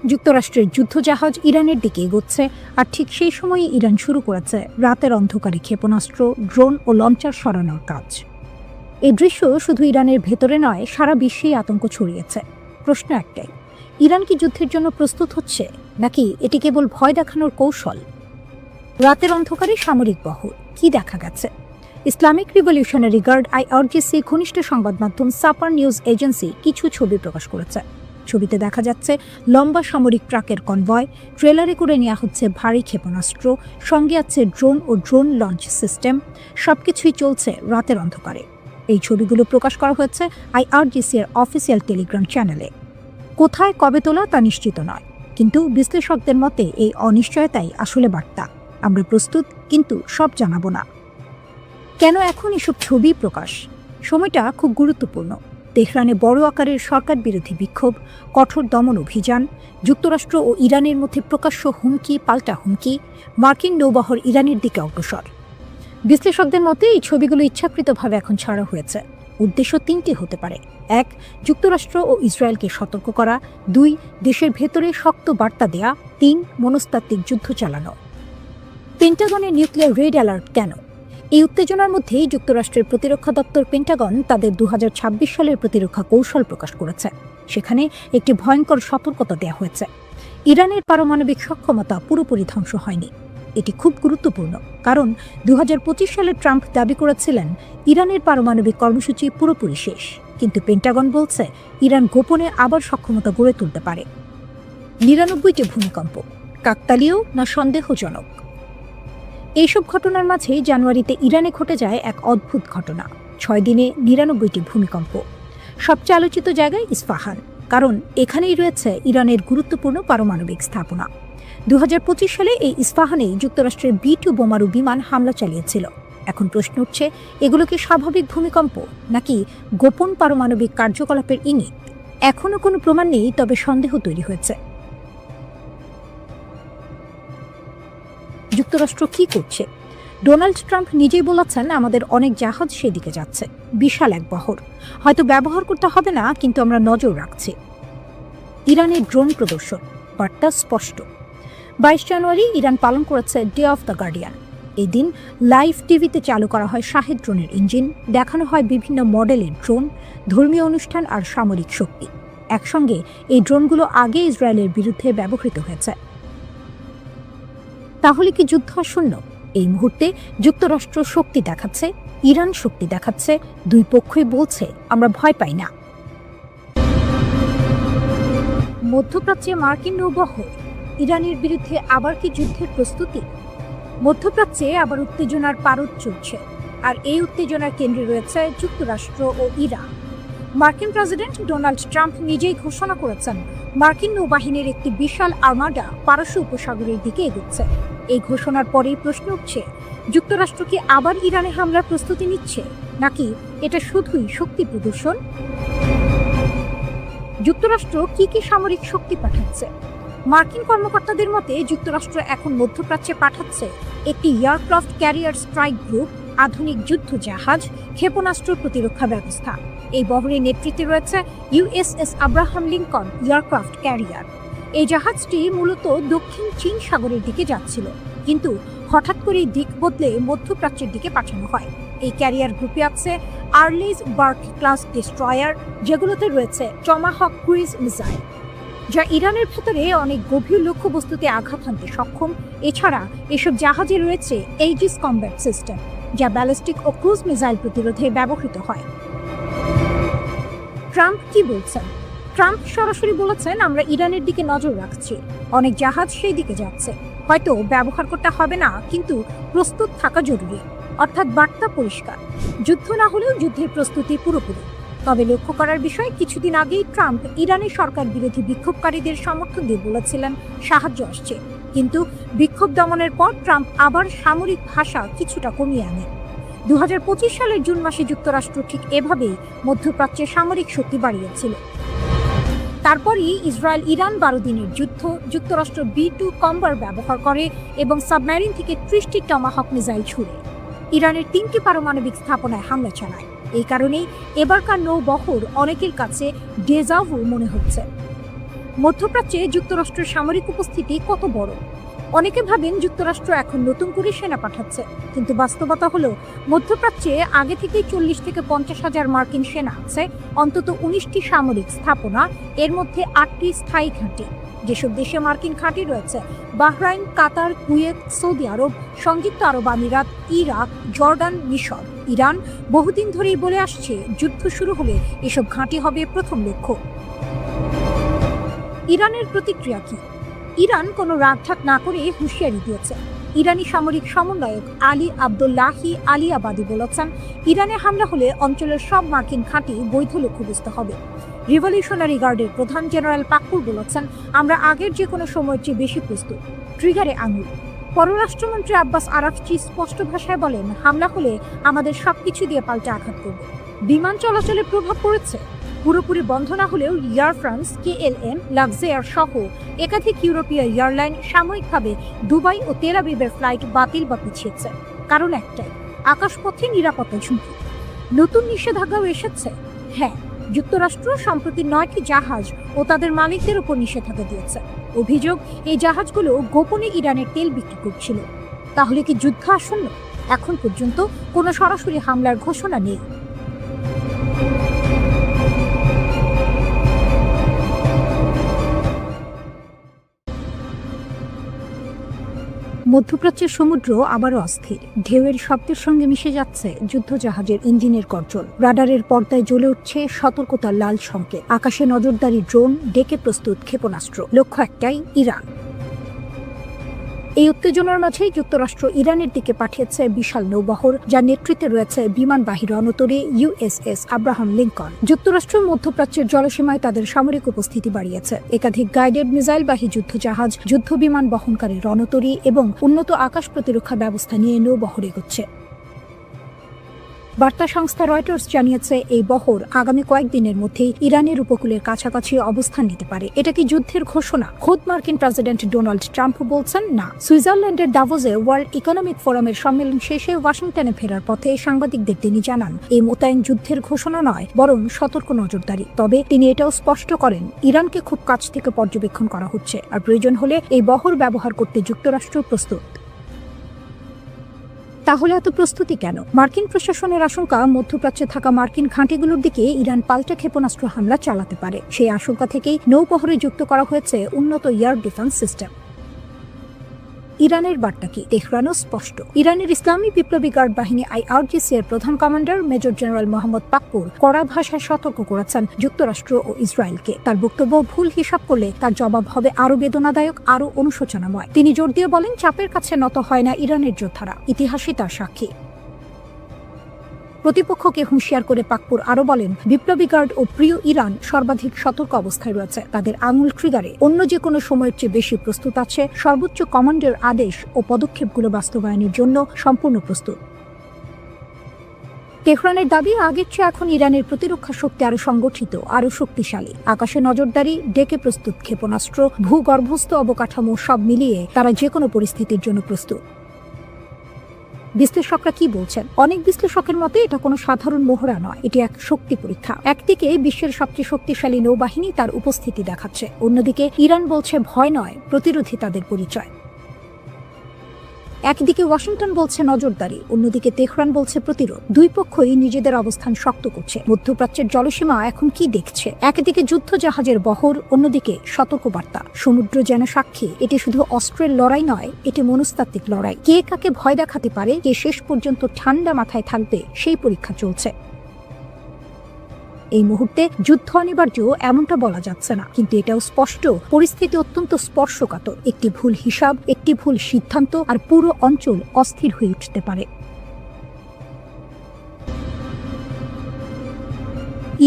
যুক্তরাষ্ট্রের যুদ্ধজাহাজ ইরানের দিকে এগোচ্ছে, আর ঠিক সেই সময়ে ইরান শুরু করেছে রাতের অন্ধকারে ক্ষেপণাস্ত্র, ড্রোন ও লঞ্চার সরানোর কাজ। এই দৃশ্য শুধু ইরানের ভেতরে নয়, সারা বিশ্বেই আতঙ্ক ছড়িয়েছে। প্রশ্ন একটাই, ইরান কি যুদ্ধের জন্য প্রস্তুত হচ্ছে, নাকি এটি কেবল ভয় দেখানোর কৌশল? রাতের অন্ধকারে সামরিক বহর, কি দেখা গেছে? ইসলামিক রিভলিউশনারি গার্ড IRGC ঘনিষ্ঠ সংবাদ মাধ্যম সাপার নিউজ এজেন্সি কিছু ছবি প্রকাশ করেছে। ছবিতে দেখা যাচ্ছে লম্বা সামরিক ট্রাকের কনভয়, ট্রেলারে করে নেওয়া হচ্ছে ভারী ক্ষেপণাস্ত্র, সঙ্গে আছে ড্রোন ও ড্রোন লঞ্চ সিস্টেম। সবকিছুই চলছে রাতের অন্ধকারে। এই ছবিগুলো প্রকাশ করা হয়েছে IRGC এর অফিসিয়াল টেলিগ্রাম চ্যানেলে। কোথায় কবে তোলা তা নিশ্চিত নয়, কিন্তু বিশ্লেষকদের মতে এই অনিশ্চয়তাই আসলে বার্তা, আমরা প্রস্তুত, কিন্তু সব জানাবো না। কেন এখন এসব ছবি প্রকাশ? সময়টা খুব গুরুত্বপূর্ণ। তেহরানে বড় আকারের সরকার বিরোধী বিক্ষোভ, কঠোর দমন অভিযান, যুক্তরাষ্ট্র ও ইরানের মধ্যে প্রকাশ্য হুমকি পাল্টা হুমকি, মার্কিন নৌবহর ইরানের দিকে অগ্রসর। বিশ্লেষকদের মতে এই ছবিগুলো ইচ্ছাকৃতভাবে এখন ছাড়া হয়েছে। উদ্দেশ্য তিনটি হতে পারে: 1, যুক্তরাষ্ট্র ও ইসরায়েলকে সতর্ক করা; 2, দেশের ভেতরে শক্ত বার্তা দেয়া; 3, মনস্তাত্ত্বিক যুদ্ধ চালানো। পেন্টাগনের নিউক্লিয়ার রেড অ্যালার্ট কেন? এই উত্তেজনার মধ্যেই যুক্তরাষ্ট্রের প্রতিরক্ষা দপ্তর পেন্টাগন তাদের 2026 সালের প্রতিরক্ষা কৌশল প্রকাশ করেছে। সেখানে একটি ভয়ঙ্কর সতর্কতা দেওয়া হয়েছে, ইরানের পারমাণবিক সক্ষমতা পুরোপুরি ধ্বংস হয়নি। এটি খুব গুরুত্বপূর্ণ, কারণ 2025 সালে ট্রাম্প দাবি করেছিলেন ইরানের পারমাণবিক কর্মসূচি পুরোপুরি শেষ, কিন্তু পেন্টাগন বলছে ইরান গোপনে আবার সক্ষমতা গড়ে তুলতে পারে। 99টি ভূমিকম্প, কাকতালীয় না সন্দেহজনক? এইসব ঘটনার মাঝেই জানুয়ারিতে ইরানে ঘটে যায় এক অদ্ভুত ঘটনা। 6 দিনে 99টি ভূমিকম্প। সবচেয়ে আলোচিত জায়গায় ইস্পাহান। কারণ এখানেই রয়েছে ইরানের গুরুত্বপূর্ণ পারমাণবিক স্থাপনা। 2025 সালে এই ইস্পাহানেই যুক্তরাষ্ট্রের B-2 বোমারু বিমান হামলা চালিয়েছিল। এখন প্রশ্ন উঠছে, এগুলো কি স্বাভাবিক ভূমিকম্প নাকি গোপন পারমাণবিক কার্যকলাপের ইঙ্গিত? এখনো কোনো প্রমাণ নেই, তবে সন্দেহ তৈরি হয়েছে। যুক্তরাষ্ট্র কি করছে? ডোনাল্ড ট্রাম্প নিজেই বলেছেন, আমাদের অনেক জাহাজ সেদিকে যাচ্ছে, বিশাল এক বহর, হয়তো ব্যবহার করতে হবে না, কিন্তু আমরা নজর রাখছি। ইরানের ড্রোন প্রদর্শন, বার্তা স্পষ্ট। 22 জানুয়ারি ইরান পালন করেছে ডে অফ দ্য গার্ডিয়ান। এই দিন লাইভ টিভিতে চালু করা হয় শাহেদ ড্রোনের ইঞ্জিন, দেখানো হয় বিভিন্ন মডেলের ড্রোন, ধর্মীয় অনুষ্ঠান আর সামরিক শক্তি। একসঙ্গে এই ড্রোনগুলো আগে ইসরায়েলের বিরুদ্ধে ব্যবহৃত হয়েছে। তাহলে কি যুদ্ধ আসন্ন? এই মুহূর্তে যুক্তরাষ্ট্র শক্তি দেখাচ্ছে, ইরান শক্তি দেখাচ্ছে, দুই পক্ষই বলছে আমরা ভয় পাই না। মধ্যপ্রাচ্যে মার্কিন নৌবহর, ইরানের বিরুদ্ধে আবার কি যুদ্ধের প্রস্তুতি? মধ্যপ্রাচ্যে আবার উত্তেজনার পারদ চলছে, আর এই উত্তেজনার কেন্দ্রে রয়েছে যুক্তরাষ্ট্র ও ইরান। মার্কিন প্রেসিডেন্ট ডোনাল্ড ট্রাম্প নিজেই ঘোষণা করেছেন, মার্কিন নৌবাহিনীর একটি বিশাল আর্মাডা পারস্য উপসাগরের দিকে এগোচ্ছে। এই ঘোষণার পরেই প্রশ্ন উঠছে, যুক্তরাষ্ট্র কি আবার ইরানে হামলার প্রস্তুতি নিচ্ছে, নাকি এটা শুধুই শক্তি প্রদর্শন? যুক্তরাষ্ট্র কি কি সামরিক শক্তি পাঠাচ্ছে? মার্কিন কর্মকর্তাদের মতে যুক্তরাষ্ট্র এখন মধ্যপ্রাচ্যে পাঠাচ্ছে একটি এয়ারক্রাফট ক্যারিয়ার স্ট্রাইক গ্রুপ, আধুনিক যুদ্ধ জাহাজ, ক্ষেপণাস্ত্র প্রতিরক্ষা ব্যবস্থা। এই বহরের নেতৃত্বে রয়েছে USS Abraham Lincoln aircraft carrier. এই জাহাজটি মূলত দক্ষিণ চীন সাগরের দিকে যাচ্ছিল, কিন্তু হঠাৎ করেই দিক বদলে মধ্যপ্রাচ্যের দিকে পাঠানো হয়। এই ক্যারিয়ার গ্রুপে আছে আর্লেস বার্ক ক্লাস ডেস্ট্রয়ার, যেগুলোতে রয়েছে টমাহক ক্রুইজ মিসাইল, যা ইরানের ভেতরে অনেক গভীর লক্ষ্যবস্তুতে আঘাত হানতে সক্ষম। এছাড়া এসব জাহাজে রয়েছে এইজিস কমব্যাট সিস্টেম, যা ব্যালিস্টিক ও ক্রুজ মিসাইল প্রতিরোধে ব্যবহৃত হয়। ট্রাম্প কি বলছেন? ট্রাম্প সরাসরি বলেছেন, আমরা ইরানের দিকে নজর রাখছি, অনেক জাহাজ সেই দিকে যাচ্ছে, হয়তো ব্যবহার করতে হবে না, কিন্তু প্রস্তুত থাকা জরুরি। অর্থাৎ বার্তা পরিষ্কার, যুদ্ধ না হলেও যুদ্ধের প্রস্তুতি পুরোপুরি। তবে লক্ষ্য করার বিষয়, কিছুদিন আগেই ট্রাম্প ইরানের সরকার বিরোধী বিক্ষোভকারীদের সমর্থন দিয়ে বলেছিলেন সাহায্য আসছে, কিন্তু বিক্ষোভ দমনের পর ট্রাম্প আবার সামরিক ভাষা কিছুটা কমিয়ে আনেন। 2025 সালের জুন মাসে যুক্তরাষ্ট্র ঠিক এভাবেই মধ্যপ্রাচ্যে সামরিক শক্তি বাড়িয়েছিল। তারপরই ইসরায়েল ইরান 12 দিনের যুদ্ধ, যুক্তরাষ্ট্র B-2 কম্বার ব্যবহার করে এবং সাবমেরিন থেকে 30টি টমাহক মিসাইল ছুড়ে ইরানের 3টি পারমাণবিক স্থাপনায় হামলা চালায়। এই কারণেই এবারকার নৌবহর অনেকের কাছে ডেজাভু মনে হচ্ছে। মধ্যপ্রাচ্যে যুক্তরাষ্ট্রের সামরিক উপস্থিতি কত বড়? অনেকে ভাবেন যুক্তরাষ্ট্র এখন নতুন করে সেনা পাঠাচ্ছে, কিন্তু বাস্তবতা হলো মধ্যপ্রাচ্যে আগে থেকেই 40 থেকে 50 হাজার মার্কিন সেনা আছে, অন্তত 19টি সামরিক স্থাপনা, এর মধ্যে 8টি স্থায়ী ঘাঁটি। যেসব দেশে মার্কিন ঘাঁটি রয়েছে: বাহরাইন, কাতার, কুয়েত, সৌদি আরব, সংযুক্ত আরব আমিরাত, ইরাক, জর্ডান, মিশর। ইরান বহুদিন ধরেই বলে আসছে, যুদ্ধ শুরু হলে এসব ঘাঁটি হবে প্রথম লক্ষ্য। ইরানের প্রতিক্রিয়া কি? ইরান কোনো রাগঢাক না করে হুঁশিয়ারি দিয়েছে। ইরানি সামরিক সমন্বয়ক আলী আবদুল্লাহি আলিয়াবাদী বলেছেন, ইরানে হামলা হলে অঞ্চলের সব মার্কিন ঘাঁটি বৈধ লক্ষ্যবস্তু হবে। রিভলিউশনারি গার্ডের প্রধান জেনারেল পাকুর বলেছেন, আমরা আগের যে কোনো সময়ের চেয়ে বেশি প্রস্তুত, ট্রিগারে আঙুল। পররাষ্ট্রমন্ত্রী আব্বাস আরাকচি স্পষ্ট ভাষায় বলেন, হামলা হলে আমাদের সবকিছু দিয়ে পাল্টে আঘাত করব। বিমান চলাচলে প্রভাব পড়েছে, পুরোপুরি বন্ধ না হলেও এয়ার ফ্রান্স, KLM, লাক্সেয়ার সহ একাধিক ইউরোপীয় এয়ারলাইন সাময়িকভাবে দুবাই ও তেল আবিবের ফ্লাইট বাতিল বা পিছিয়েছে। কারণ একটাই, আকাশপথে নিরাপত্তা ঝুঁকি। নতুন নিষেধাজ্ঞাও এসেছে। হ্যাঁ, যুক্তরাষ্ট্র সম্প্রতি 9টি জাহাজ ও তাদের মালিকদের উপর নিষেধাজ্ঞা দিয়েছে। অভিযোগ, এই জাহাজগুলো গোপনে ইরানের তেল বিক্রি করছিল। তাহলে কি যুদ্ধ আসন্ন? এখন পর্যন্ত কোনো সরাসরি হামলার ঘোষণা নেই। মধ্যপ্রাচ্যের সমুদ্র আবারও অস্থির। ঢেউয়ের শব্দের সঙ্গে মিশে যাচ্ছে যুদ্ধজাহাজের ইঞ্জিনের গর্জন। রাডারের পর্দায় জ্বলে উঠছে সতর্কতার লাল সংকেত। আকাশে নজরদারি ড্রোন, ডেকে প্রস্তুত ক্ষেপণাস্ত্র। লক্ষ্য একটাই, ইরান। এই উত্তেজনার মাঝেই যুক্তরাষ্ট্র ইরানের দিকে পাঠিয়েছে বিশাল নৌবহর, যার নেতৃত্বে রয়েছে বিমানবাহী রণতরী USS আব্রাহাম লিঙ্কন। যুক্তরাষ্ট্র মধ্যপ্রাচ্যের জলসীমায় তাদের সামরিক উপস্থিতি বাড়িয়েছে। একাধিক গাইডেড মিসাইলবাহী যুদ্ধজাহাজ, যুদ্ধবিমান বহনকারী রণতরী এবং উন্নত আকাশ প্রতিরক্ষা ব্যবস্থা নিয়ে নৌবহর এগোচ্ছে। বার্তা সংস্থা রয়টার্স জানিয়েছে এই বহর আগামী কয়েকদিনের মধ্যেই ইরানের উপকূলের কাছাকাছি অবস্থান নিতে পারে। এটা কি যুদ্ধের ঘোষণা? খোদ মার্কিন প্রেসিডেন্ট ডোনাল্ড ট্রাম্প বলছেন না। সুইজারল্যান্ডের দাভোসে ওয়ার্ল্ড ইকোনমিক ফোরামের সম্মেলন শেষে ওয়াশিংটনে ফেরার পথে সাংবাদিকদের তিনি জানান, এই মোতায়েন যুদ্ধের ঘোষণা নয়, বরং সতর্ক নজরদারি। তবে তিনি এটাও স্পষ্ট করেন, ইরানকে খুব কাছ থেকে পর্যবেক্ষণ করা হচ্ছে, আর প্রয়োজন হলে এই বহর ব্যবহার করতে যুক্তরাষ্ট্র প্রস্তুত। তাহলে এত প্রস্তুতি কেন? মার্কিন প্রশাসনের আশঙ্কা, মধ্যপ্রাচ্যে থাকা মার্কিন ঘাঁটিগুলোর দিকে ইরান পাল্টা ক্ষেপণাস্ত্র হামলা চালাতে পারে। সেই আশঙ্কা থেকেই নৌবহরে যুক্ত করা হয়েছে উন্নত এয়ার ডিফেন্স সিস্টেম। ইরানের বার্তা কি? তেহরানও স্পষ্ট। ইরানের ইসলামী বিপ্লবী গার্ড বাহিনী IRGC এর প্রধান commander major general Mohammad Pakpour কড়া ভাষায় সতর্ক করেছেন যুক্তরাষ্ট্র ও ইসরায়েলকে। তার বক্তব্য, ভুল হিসাব করলে তার জবাব হবে আরও বেদনাদায়ক, আরও অনুশোচনাময়। তিনি জোর দিয়ে বলেন, চাপের কাছে নত হয় না ইরানের যোদ্ধারা, ইতিহাসই তার সাক্ষী। প্রতিপক্ষকে হুঁশিয়ার করে পাকপুর আরও বলেন, বিপ্লবী গার্ড ও প্রিয় ইরান সর্বাধিক সতর্ক অবস্থায় রয়েছে। তাদের আঙুল ট্রিগারে অন্য যে কোনো সময়ের চেয়ে বেশি প্রস্তুত আছে, সর্বোচ্চ কমান্ডের আদেশ ও পদক্ষেপগুলো বাস্তবায়নের জন্য সম্পূর্ণ প্রস্তুত। তেহরানের দাবি, আগের চেয়ে এখন ইরানের প্রতিরক্ষা শক্তি আরও সংগঠিত, আরও শক্তিশালী। আকাশে নজরদারি, ডেকে প্রস্তুত ক্ষেপণাস্ত্র, ভূগর্ভস্থ অবকাঠামো সব মিলিয়ে তারা যে কোনো পরিস্থিতির জন্য প্রস্তুত। বিশ্লেষকরা কি বলছেন? অনেক বিশ্লেষকের মতে এটা কোনো সাধারণ মহড়া নয়, এটি এক শক্তি পরীক্ষা। একদিকে বিশ্বের সবচেয়ে শক্তিশালী নৌবাহিনী তার উপস্থিতি দেখাচ্ছে, অন্যদিকে ইরান বলছে ভয় নয়, প্রতিরোধী তাদের পরিচয়। একদিকে ওয়াশিংটন বলছে নজরদারি, অন্যদিকে তেহরান বলছে প্রতিরোধ। দুই পক্ষই নিজেদের অবস্থান শক্ত করছে। মধ্যপ্রাচ্যের জলসীমা এখন কি দেখছে? একদিকে যুদ্ধ জাহাজের বহর, অন্যদিকে সতর্কবার্তা। সমুদ্র যেন সাক্ষী, এটি শুধু অস্ত্রের লড়াই নয়, এটি মনস্তাত্ত্বিক লড়াই। কে কাকে ভয় দেখাতে পারে, কে শেষ পর্যন্ত ঠান্ডা মাথায় থাকবে, সেই পরীক্ষা চলছে। এই মুহূর্তে যুদ্ধ অনিবার্য এমনটা বলা যাচ্ছে না, কিন্তু এটাও স্পষ্ট, পরিস্থিতি অত্যন্ত স্পর্শকাতর। একটি ভুল হিসাব, একটি ভুল সিদ্ধান্ত, আর পুরো অঞ্চল অস্থির হয়ে উঠতে পারে।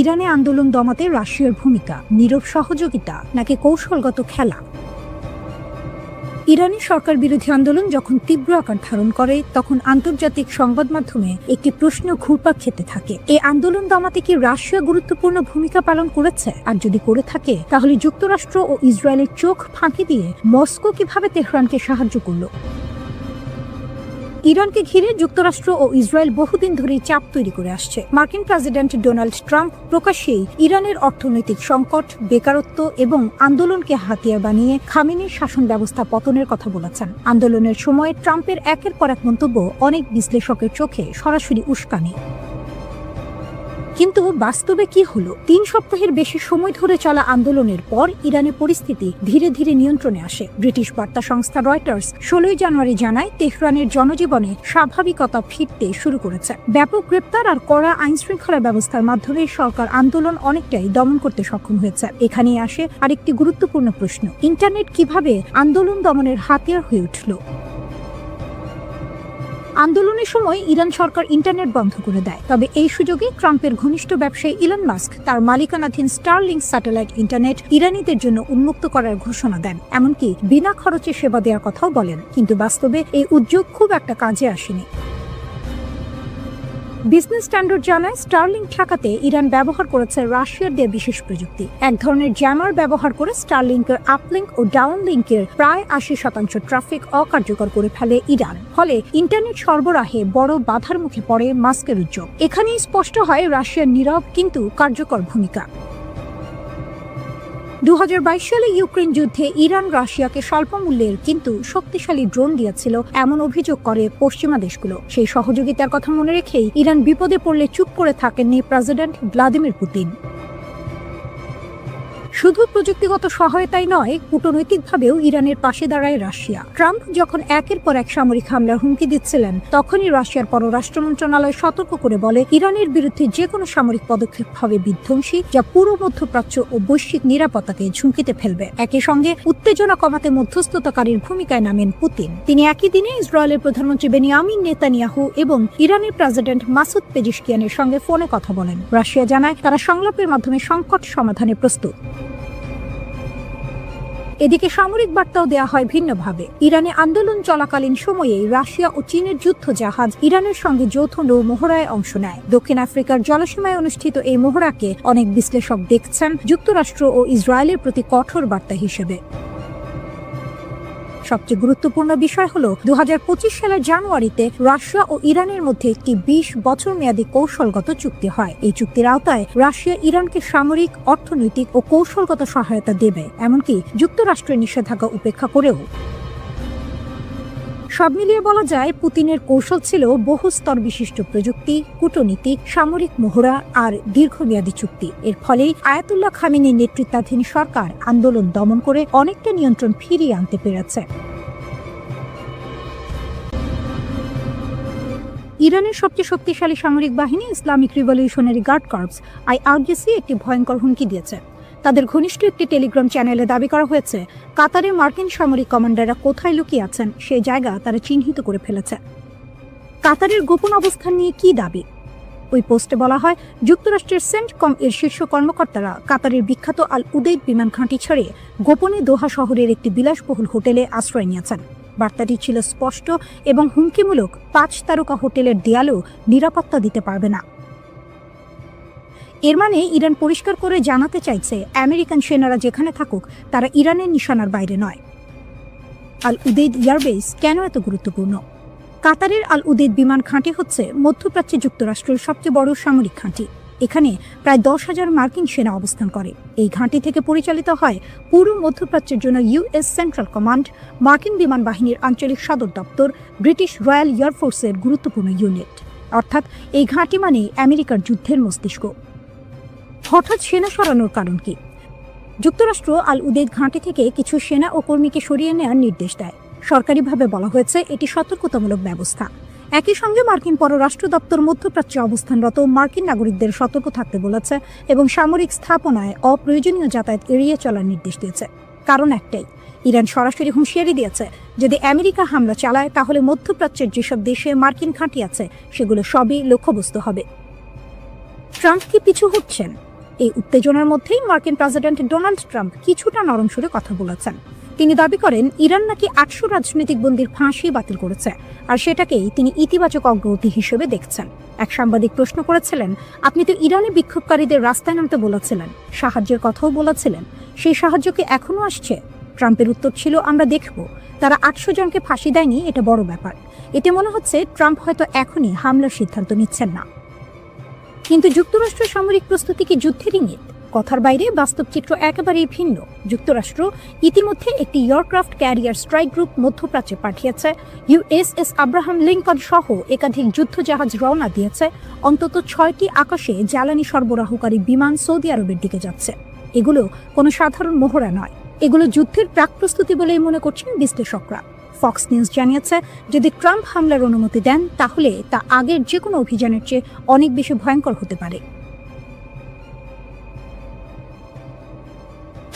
ইরানে আন্দোলন দমাতে রাশিয়ার ভূমিকা, নীরব সহযোগিতা নাকি কৌশলগত খেলা? ইরানি সরকার বিরোধী আন্দোলন যখন তীব্র আকার ধারণ করে, তখন আন্তর্জাতিক সংবাদ মাধ্যমে একটি প্রশ্ন ঘুরপাক খেতে থাকে, এই আন্দোলন দমাতে কি রাশিয়া গুরুত্বপূর্ণ ভূমিকা পালন করেছে? আর যদি করে থাকে, তাহলে যুক্তরাষ্ট্র ও ইসরায়েলের চোখ ফাঁকি দিয়ে মস্কো কিভাবে তেহরানকে সাহায্য করল? ইরানকে ঘিরে যুক্তরাষ্ট্র ও ইসরায়েল বহুদিন ধরেই চাপ তৈরি করে আসছে। মার্কিন প্রেসিডেন্ট ডোনাল্ড ট্রাম্প প্রকাশ্যেই ইরানের অর্থনৈতিক সংকট, বেকারত্ব এবং আন্দোলনকে হাতিয়ার বানিয়ে খামেনির শাসন ব্যবস্থা পতনের কথা বলেছেন। আন্দোলনের সময় ট্রাম্পের একের পর এক মন্তব্য অনেক বিশ্লেষকের চোখে সরাসরি উস্কানি। কিন্তু বাস্তবে কি হলো? 3 সপ্তাহের বেশি সময় ধরে চলা আন্দোলনের পর ইরানের পরিস্থিতি ধীরে ধীরে নিয়ন্ত্রণে আসে। ব্রিটিশ বার্তা সংস্থা রয়টার্স 16 জানুয়ারি জানায়, তেহরানের জনজীবনে স্বাভাবিকতা ফিরতে শুরু করেছে। ব্যাপক গ্রেপ্তার আর কড়া আইনশৃঙ্খলা ব্যবস্থার মাধ্যমে সরকার আন্দোলন অনেকটাই দমন করতে সক্ষম হয়েছে। এখানেই আসে আরেকটি গুরুত্বপূর্ণ প্রশ্ন, ইন্টারনেট কিভাবে আন্দোলন দমনের হাতিয়ার হয়ে উঠল? আন্দোলনের সময় ইরান সরকার ইন্টারনেট বন্ধ করে দেয়, তবে এই সুযোগে ট্রাম্পের ঘনিষ্ঠ ব্যবসায়ী ইলন মাস্ক তার মালিকানাধীন স্টারলিংক স্যাটেলাইট ইন্টারনেট ইরানিদের জন্য উন্মুক্ত করার ঘোষণা দেন, এমনকি বিনা খরচে সেবা দেওয়ার কথাও বলেন। কিন্তু বাস্তবে এই উদ্যোগ খুব একটা কাজে আসেনি। বিজনেস স্ট্যান্ডার্ড জানায়, স্টারলিংক ঠেকাতে ইরান ব্যবহার করেছে রাশিয়ার দেয়া বিশেষ প্রযুক্তি। এক ধরনের জ্যামার ব্যবহার করে স্টারলিংকের আপলিংক ও ডাউনলিংকের প্রায় 80% ট্রাফিক অকার্যকর করে ফেলে ইরান। ফলে ইন্টারনেট সরবরাহে বড় বাধার মুখে পড়ে মাস্কের উদ্যোগ। এখানেই স্পষ্ট হয় রাশিয়ার নীরব কিন্তু কার্যকর ভূমিকা। 2022 সালে ইউক্রেন যুদ্ধে ইরান রাশিয়াকে স্বল্প মূল্যের কিন্তু শক্তিশালী ড্রোন দিয়েছিল এমন অভিযোগ করে পশ্চিমা দেশগুলো। সেই সহযোগিতার কথা মনে রেখেই ইরান বিপদে পড়লে চুপ করে থাকেননি প্রেসিডেন্ট ভ্লাদিমির পুতিন। শুধু প্রযুক্তিগত সহায়তাই নয়, কূটনৈতিকভাবেও ইরানের পাশে দাঁড়ায় রাশিয়া। ট্রাম্প যখন একের পর এক সামরিক হামলার হুমকি দিচ্ছিলেন, তখনই রাশিয়ার পররাষ্ট্র মন্ত্রণালয় সতর্ক করে বলে, ইরানের বিরুদ্ধে যে কোনো সামরিক পদক্ষেপ হবে বিধ্বংসী, যা পুরো মধ্যপ্রাচ্য ও বৈশ্বিক নিরাপত্তাকে ঝুঁকিতে ফেলবে। একই সঙ্গে উত্তেজনা কমাতে মধ্যস্থতাকারীর ভূমিকায় নামেন পুতিন। তিনি একই দিনে ইসরায়েলের প্রধানমন্ত্রী বেনিয়ামিন নেতানিয়াহু এবং ইরানের প্রেসিডেন্ট মাসুদ পেজিশকিয়ানের সঙ্গে ফোনে কথা বলেন। রাশিয়া জানায় তারা সংলাপের মাধ্যমে সংকট সমাধানে প্রস্তুত। এদিকে সামরিক বার্তাও দেওয়া হয় ভিন্নভাবে। ইরানে আন্দোলন চলাকালীন সময়েই রাশিয়া ও চীনের যুদ্ধ জাহাজ ইরানের সঙ্গে যৌথ নৌ মহড়ায় অংশ নেয়। দক্ষিণ আফ্রিকার জলসীমায় অনুষ্ঠিত এই মহড়াকে অনেক বিশ্লেষক দেখছেন যুক্তরাষ্ট্র ও ইসরায়েলের প্রতি কঠোর বার্তা হিসেবে। সবচেয়ে গুরুত্বপূর্ণ বিষয় হলো 2025 সালের জানুয়ারিতে রাশিয়া ও ইরানের মধ্যে একটি 20 বছর মেয়াদী কৌশলগত চুক্তি হয়। এই চুক্তির আওতায় রাশিয়া ইরানকে সামরিক, অর্থনৈতিক ও কৌশলগত সহায়তা দেবে, এমনকি যুক্তরাষ্ট্রের নিষেধাজ্ঞা উপেক্ষা করেও। সব মিলিয়ে বলা যায়, পুতিনের কৌশল ছিল বহুস্তর বিশিষ্ট প্রযুক্তি, কূটনীতি, সামরিক মহড়া আর দীর্ঘমেয়াদী চুক্তি। এর ফলেই আয়াতুল্লাহ খামেনির নেতৃত্বাধীন সরকার আন্দোলন দমন করে অনেকটা নিয়ন্ত্রণ ফিরিয়ে আনতে পেরেছে। ইরানের সবচেয়ে শক্তিশালী সামরিক বাহিনী Islamic Revolutionary Guard Corps IRGC একটি ভয়ঙ্কর হুমকি দিয়েছে। তাদের ঘনিষ্ঠ একটি টেলিগ্রাম চ্যানেলে দাবি করা হয়েছে, কাতারে মার্কিন সামরিক কমান্ডাররা কোথায় লুকিয়ে আছেন সেই জায়গা তারা চিহ্নিত করে ফেলেছে। কাতারের গোপন অবস্থান নিয়ে কি দাবি? ওই পোস্টে বলা হয়, যুক্তরাষ্ট্রের সেন্টকম এর শীর্ষ কর্মকর্তারা কাতারের বিখ্যাত আল উদেইদ বিমান ঘাঁটি ছেড়ে গোপনে দোহা শহরের একটি বিলাসবহুল হোটেলে আশ্রয় নিয়েছেন। বার্তাটি ছিল স্পষ্ট এবং হুমকিমূলক, 5 তারকা হোটেলের দেয়ালও নিরাপত্তা দিতে পারবে না। এর মানে ইরান পরিষ্কার করে জানাতে চাইছে, আমেরিকান সেনারা যেখানে থাকুক তারা ইরানের নিশানার বাইরে নয়। আল উদেইদ এয়ারবেস কেন এত গুরুত্বপূর্ণ? কাতারের আল উদেইদ বিমান ঘাঁটি হচ্ছে মধ্যপ্রাচ্যে যুক্তরাষ্ট্রের সবচেয়ে বড় সামরিক ঘাঁটি। এখানে প্রায় 10,000 মার্কিন সেনা অবস্থান করে। এই ঘাঁটি থেকে পরিচালিত হয় পুরো মধ্যপ্রাচ্যের জন্য US সেন্ট্রাল কমান্ড, মার্কিন বিমান বাহিনীর আঞ্চলিক সদর দপ্তর, ব্রিটিশ রয়্যাল এয়ারফোর্সের গুরুত্বপূর্ণ ইউনিট। অর্থাৎ এই ঘাঁটি মানে আমেরিকার যুদ্ধের মস্তিষ্ক। হঠাৎ সেনা সরানোর কারণ কি? যুক্তরাষ্ট্র আল উদেইদ ঘাঁটি থেকে কিছু সেনা ও কর্মীকে সরিয়ে নেওয়ার নির্দেশ দেয়। সরকারিভাবে বলা হয়েছে এটি সতর্কতামূলক ব্যবস্থা। একই সঙ্গে মার্কিন পররাষ্ট্র দপ্তর মধ্যপ্রাচ্যে অবস্থানরত মার্কিন নাগরিকদের সতর্ক থাকতে বলেছে এবং সামরিক স্থাপনায় অপ্রয়োজনীয় যাতায়াত এড়িয়ে চলার নির্দেশ দিয়েছে। কারণ একটাই, ইরান সরাসরি হুঁশিয়ারি দিয়েছে, যদি আমেরিকা হামলা চালায় তাহলে মধ্যপ্রাচ্যের যেসব দেশে মার্কিন ঘাঁটি আছে সেগুলো সবই লক্ষ্যবস্তু হবে। ট্রাম্প কি পিছু হচ্ছেন? এই উত্তেজনার মধ্যেই মার্কিন প্রেসিডেন্ট ডোনাল্ড ট্রাম্প কিছুটা নরম সুরে কথা বলেছেন। তিনি দাবি করেন, ইরান নাকি 800 রাজনৈতিক বন্দীর ফাঁসি বাতিল করেছে, আর সেটাকেই তিনি ইতিবাচক অগ্রগতি হিসেবে দেখছেন। এক সাংবাদিক প্রশ্ন করেছিলেন, আপনি তো ইরানি বিক্ষোভকারীদের রাস্তায় নামতে বলেছিলেন, সাহায্যের কথাও বলেছিলেন, সেই সাহায্য কি এখনো আসছে? ট্রাম্পের উত্তর ছিল, আমরা দেখব। তারা 800 জনকে ফাঁসি দেয়নি, এটা বড় ব্যাপার। এতে মনে হচ্ছে ট্রাম্প হয়তো এখনই হামলার সিদ্ধান্ত নিচ্ছেন না। কিন্তু যুক্তরাষ্ট্রের সামরিক প্রস্তুতি কি যুদ্ধের ইঙ্গিত? কথার বাইরে বাস্তব চিত্র একেবারেই ভিন্ন। যুক্তরাষ্ট্র ইতিমধ্যে একটি এয়ারক্রাফট ক্যারিয়ার স্ট্রাইক গ্রুপ মধ্যপ্রাচ্যে পাঠিয়েছে। USS আব্রাহাম লিঙ্কন সহ একাধিক যুদ্ধজাহাজ রওনা দিয়েছে। অন্তত 6টি আকাশে জ্বালানি সরবরাহকারী বিমান সৌদি আরবের দিকে যাচ্ছে। এগুলো কোনো সাধারণ মহড়া নয়, এগুলো যুদ্ধের প্রাক প্রস্তুতি বলেই মনে করছেন বিশ্লেষকরা। ফক্স নিউজ জানিয়েছে, যদি ট্রাম্প হামলার অনুমতি দেন তাহলে তা আগের যে কোনো অভিযানের চেয়ে অনেক বেশি ভয়ঙ্কর হতে পারে।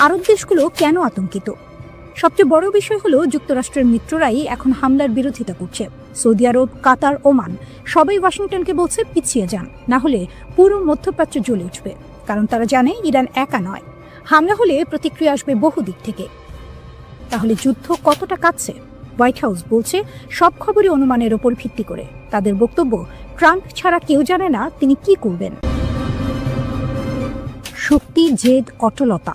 আরব দেশগুলো কেন আতঙ্কিত? সবচেয়ে বড় বিষয় হলো যুক্তরাষ্ট্রের মিত্ররাই এখন হামলার বিরোধিতা করছে। সৌদি আরব, কাতার, ওমান সবাই ওয়াশিংটনকে বলছে পিছিয়ে যান, না হলে পুরো মধ্যপ্রাচ্য জ্বলে উঠবে। কারণ তারা জানে ইরান একা নয়, হামলা হলে প্রতিক্রিয়া আসবে বহু দিক থেকে। তাহলে যুদ্ধ কতটা কাছে? হোয়াইট হাউস বলছে সব খবরই অনুমানের ওপর ভিত্তি করে। তাদের বক্তব্য, ট্রাম্প ছাড়া কেউ জানে না তিনি কি করবেন। শক্তি, জেদ, অটলতা।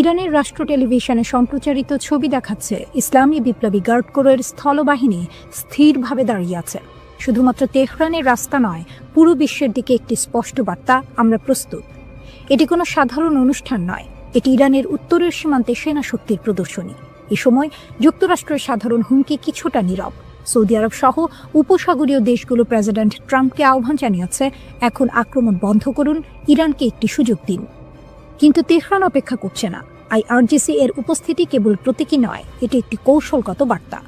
ইরানের রাষ্ট্র টেলিভিশনে সম্প্রচারিত ছবি দেখাচ্ছে ইসলামী বিপ্লবী গার্ড কোরের স্থলবাহিনী স্থিরভাবে দাঁড়িয়ে আছে। শুধুমাত্র তেহরানের রাস্তা নয়, পুরো বিশ্বের দিকে একটি স্পষ্ট বার্তা, আমরা প্রস্তুত। এটি কোনো সাধারণ অনুষ্ঠান নয়, এটি ইরানের উত্তরের সীমান্তে সেনা শক্তির প্রদর্শনী। এ সময় যুক্তরাষ্ট্রের সাধারণ হুমকি কিছুটা নীরব। সৌদি আরব সহ উপসাগরীয় দেশগুলো প্রেসিডেন্ট ট্রাম্পকে আহ্বান জানিয়েছে, এখন আক্রমণ বন্ধ করুন, ইরানকে একটি সুযোগ দিন। কিন্তু তেহরান অপেক্ষা করছে না। IRGC এর উপস্থিতি কেবল প্রতীকী নয়, এটি একটি কৌশলগত বার্তা।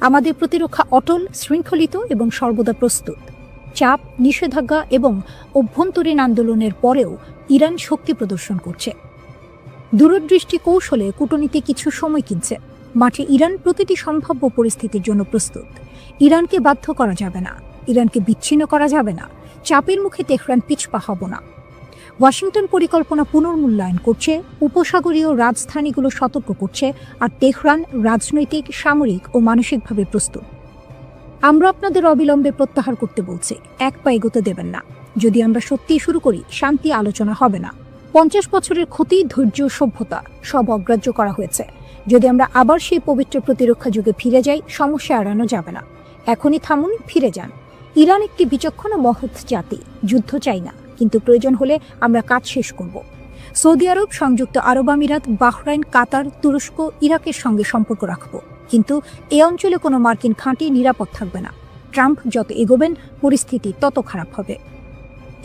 আমাদের প্রতিরক্ষা অটল, শৃঙ্খলিত এবং সর্বদা প্রস্তুত। চাপ, নিষেধাজ্ঞা এবং অভ্যন্তরীণ আন্দোলনের পরেও ইরান শক্তি প্রদর্শন করছে। দূরদৃষ্টি কৌশলে কূটনীতি কিছু সময় কিনছে। মাঠে ইরান প্রতিটি সম্ভাব্য পরিস্থিতির জন্য প্রস্তুত। ইরানকে বাধ্য করা যাবে না, ইরানকে বিচ্ছিন্ন করা যাবে না। চাপের মুখে তেহরান পিছপা হব না। ওয়াশিংটন পরিকল্পনা পুনর্মূল্যায়ন করছে, উপসাগরীয় রাজধানীগুলো সতর্ক করছে, আর তেহরান রাজনৈতিক, সামরিক ও মানসিকভাবে প্রস্তুত। আমরা আপনাদের অবিলম্বে প্রত্যাহার করতে বলছি, এক পা এগোতে দেবেন না। যদি আমরা সত্যিই শুরু করি, শান্তি আলোচনা হবে না। 50 বছরের ক্ষতি, ধৈর্য, সভ্যতা সব অগ্রাহ্য করা হয়েছে। যদি আমরা আবার সেই পবিত্র প্রতিরক্ষা যুগে ফিরে যাই, সমস্যা এড়ানো যাবে না। এখনই থামুন, ফিরে যান। ইরান একটি বিচক্ষণ ও মহৎ জাতি, যুদ্ধ চাই না, কিন্তু প্রয়োজন হলে আমরা কাজ শেষ করব। সৌদি আরব, সংযুক্ত আরব আমিরাত, বাহরাইন, কাতার, তুরস্ক, ইরাকের সঙ্গে সম্পর্ক রাখব, কিন্তু এ অঞ্চলে কোনো মার্কিন ঘাঁটি নিরাপদ থাকবে না। ট্রাম্প যত এগোবেন, পরিস্থিতি তত খারাপ হবে।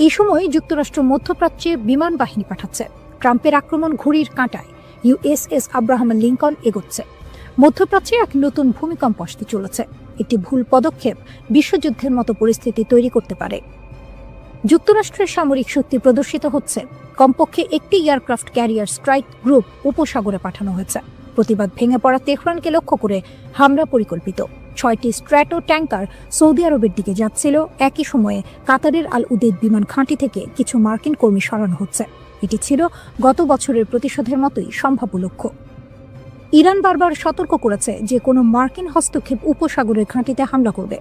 এই সময় যুক্তরাষ্ট্র মধ্যপ্রাচ্যে বিমান বাহিনী পাঠাচ্ছে। ট্রাম্পের আক্রমণ ঘড়ির কাঁটায়। USS আব্রাহাম লিঙ্কন এগোচ্ছে। মধ্যপ্রাচ্যে এক নতুন ভূমিকম্প আসতে চলেছে। একটি ভুল পদক্ষেপ বিশ্বযুদ্ধের মতো পরিস্থিতি তৈরি করতে পারে। যুক্তরাষ্ট্রের সামরিক শক্তি প্রদর্শিত হচ্ছে। কমপক্ষে একটি এয়ারক্রাফট ক্যারিয়ার স্ট্রাইক গ্রুপ উপসাগরে পাঠানো হয়েছে। প্রতিবাদ ভেঙে পড়া তেহরানকে লক্ষ্য করে হামলা পরিকল্পিত। 6টি স্ট্র্যাটো ট্যাঙ্কার সৌদি আরবের দিকে যাচ্ছিল। একই সময়ে কাতারের আল উদেদ বিমান ঘাঁটি থেকে কিছু মার্কিন কর্মী সরানো হচ্ছে। এটি ছিল গত বছরের প্রতিশোধের মতোই সম্ভাব্য লক্ষ্য। ইরান বারবার সতর্ক করেছে যে কোনো মার্কিন হস্তক্ষেপ উপসাগরের ঘাঁটিতে হামলা করবে।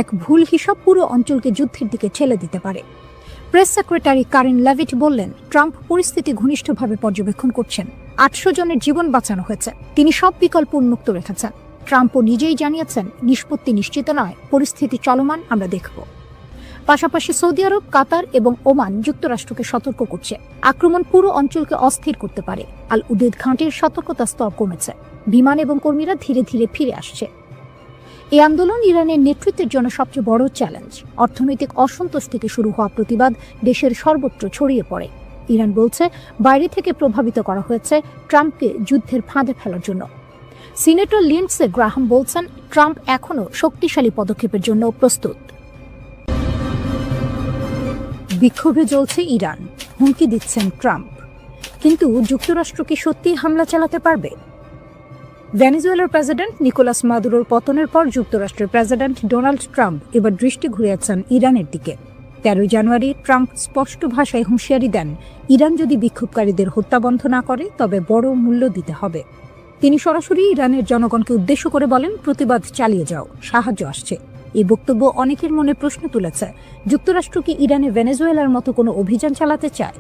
এক ভুল হিসাব পুরো অঞ্চলকে যুদ্ধের দিকে ঠেলে দিতে পারে। প্রেস সেক্রেটারি কারেন লেভিট বললেন, ট্রাম্প পরিস্থিতি ঘনিষ্ঠভাবে পর্যবেক্ষণ করছেন। 800 জনের জীবন বাঁচানো হয়েছে। তিনি সব বিকল্প উন্মুক্ত রেখেছেন। ট্রাম্পও নিজেই জানিয়েছেন, নিষ্পত্তি নিশ্চিত নয়, পরিস্থিতি চলমান, আমরা দেখব। পাশাপাশি সৌদি আরব, কাতার এবং ওমান যুক্তরাষ্ট্রকে সতর্ক করছে। আক্রমণ পুরো অঞ্চলকে অস্থির করতে পারে। আল উদেদ ঘাঁটির সতর্কতা স্তর কমেছে। বিমান এবং কর্মীরা ধীরে ধীরে ফিরে আসছে। এই আন্দোলন ইরানের নেতৃত্বের জন্য সবচেয়ে বড় চ্যালেঞ্জ। অর্থনৈতিক অসন্তোষ থেকে শুরু হওয়া প্রতিবাদ দেশের সর্বত্র ছড়িয়ে পড়ে। ইরান বলছে, বাইরে থেকে প্রভাবিত করা হয়েছে ট্রাম্পকে যুদ্ধের ফাঁদে ফেলার জন্য। সিনেটর লিন্ডসে গ্রাহাম বলছেন, ট্রাম্প এখনও শক্তিশালী পদক্ষেপের জন্য প্রস্তুত। বিক্ষোভে জ্বলছে ইরান, হুমকি দিচ্ছেন ট্রাম্প। কিন্তু যুক্তরাষ্ট্র কি সত্যিই হামলা চালাতে পারবে? ভেনেজুয়েলার প্রেসিডেন্ট নিকোলাস মাদুরোর পতনের পর যুক্তরাষ্ট্রের প্রেসিডেন্ট ডোনাল্ড ট্রাম্প এবার দৃষ্টি ঘুরিয়েছেন ইরানের দিকে। 13 জানুয়ারি ট্রাম্প স্পষ্ট ভাষায় হুঁশিয়ারি দেন, ইরান যদি বিক্ষোভকারীদের হত্যা বন্ধ না করে, তবে বড় মূল্য দিতে হবে। তিনি সরাসরি ইরানের জনগণকে উদ্দেশ্য করে বলেন, প্রতিবাদ চালিয়ে যাও, সাহায্য আসছে। এই বক্তব্য অনেকের মনে প্রশ্ন তুলেছে, যুক্তরাষ্ট্র কি ইরানে ভেনেজুয়েলার মতো কোনো অভিযান চালাতে চায়?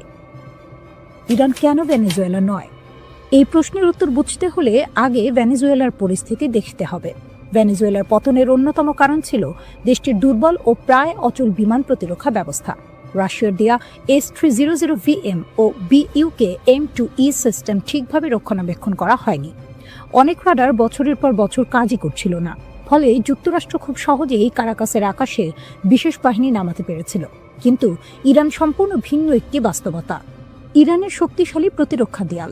ইরান কেন ভেনেজুয়েলা নয়? এই প্রশ্নের উত্তর বুঝতে হলে আগে ভেনেজুয়েলার পরিস্থিতি দেখতে হবে। ভেনেজুয়েলার পতনের অন্যতম কারণ ছিল দেশটির দুর্বল ও প্রায় অচল বিমান প্রতিরক্ষা ব্যবস্থা। রাশিয়ার দেয়া S-300VM ও BUK M2E সিস্টেম ঠিকভাবে রক্ষণাবেক্ষণ করা হয়নি। অনেক রাডার বছরের পর বছর কাজই করছিল না। ফলে যুক্তরাষ্ট্র খুব সহজেই কারাকাসের আকাশে বিশেষ বাহিনী নামাতে পেরেছিল। কিন্তু ইরান সম্পূর্ণ ভিন্ন একটি বাস্তবতা। ইরানের শক্তিশালী প্রতিরক্ষা দেয়াল।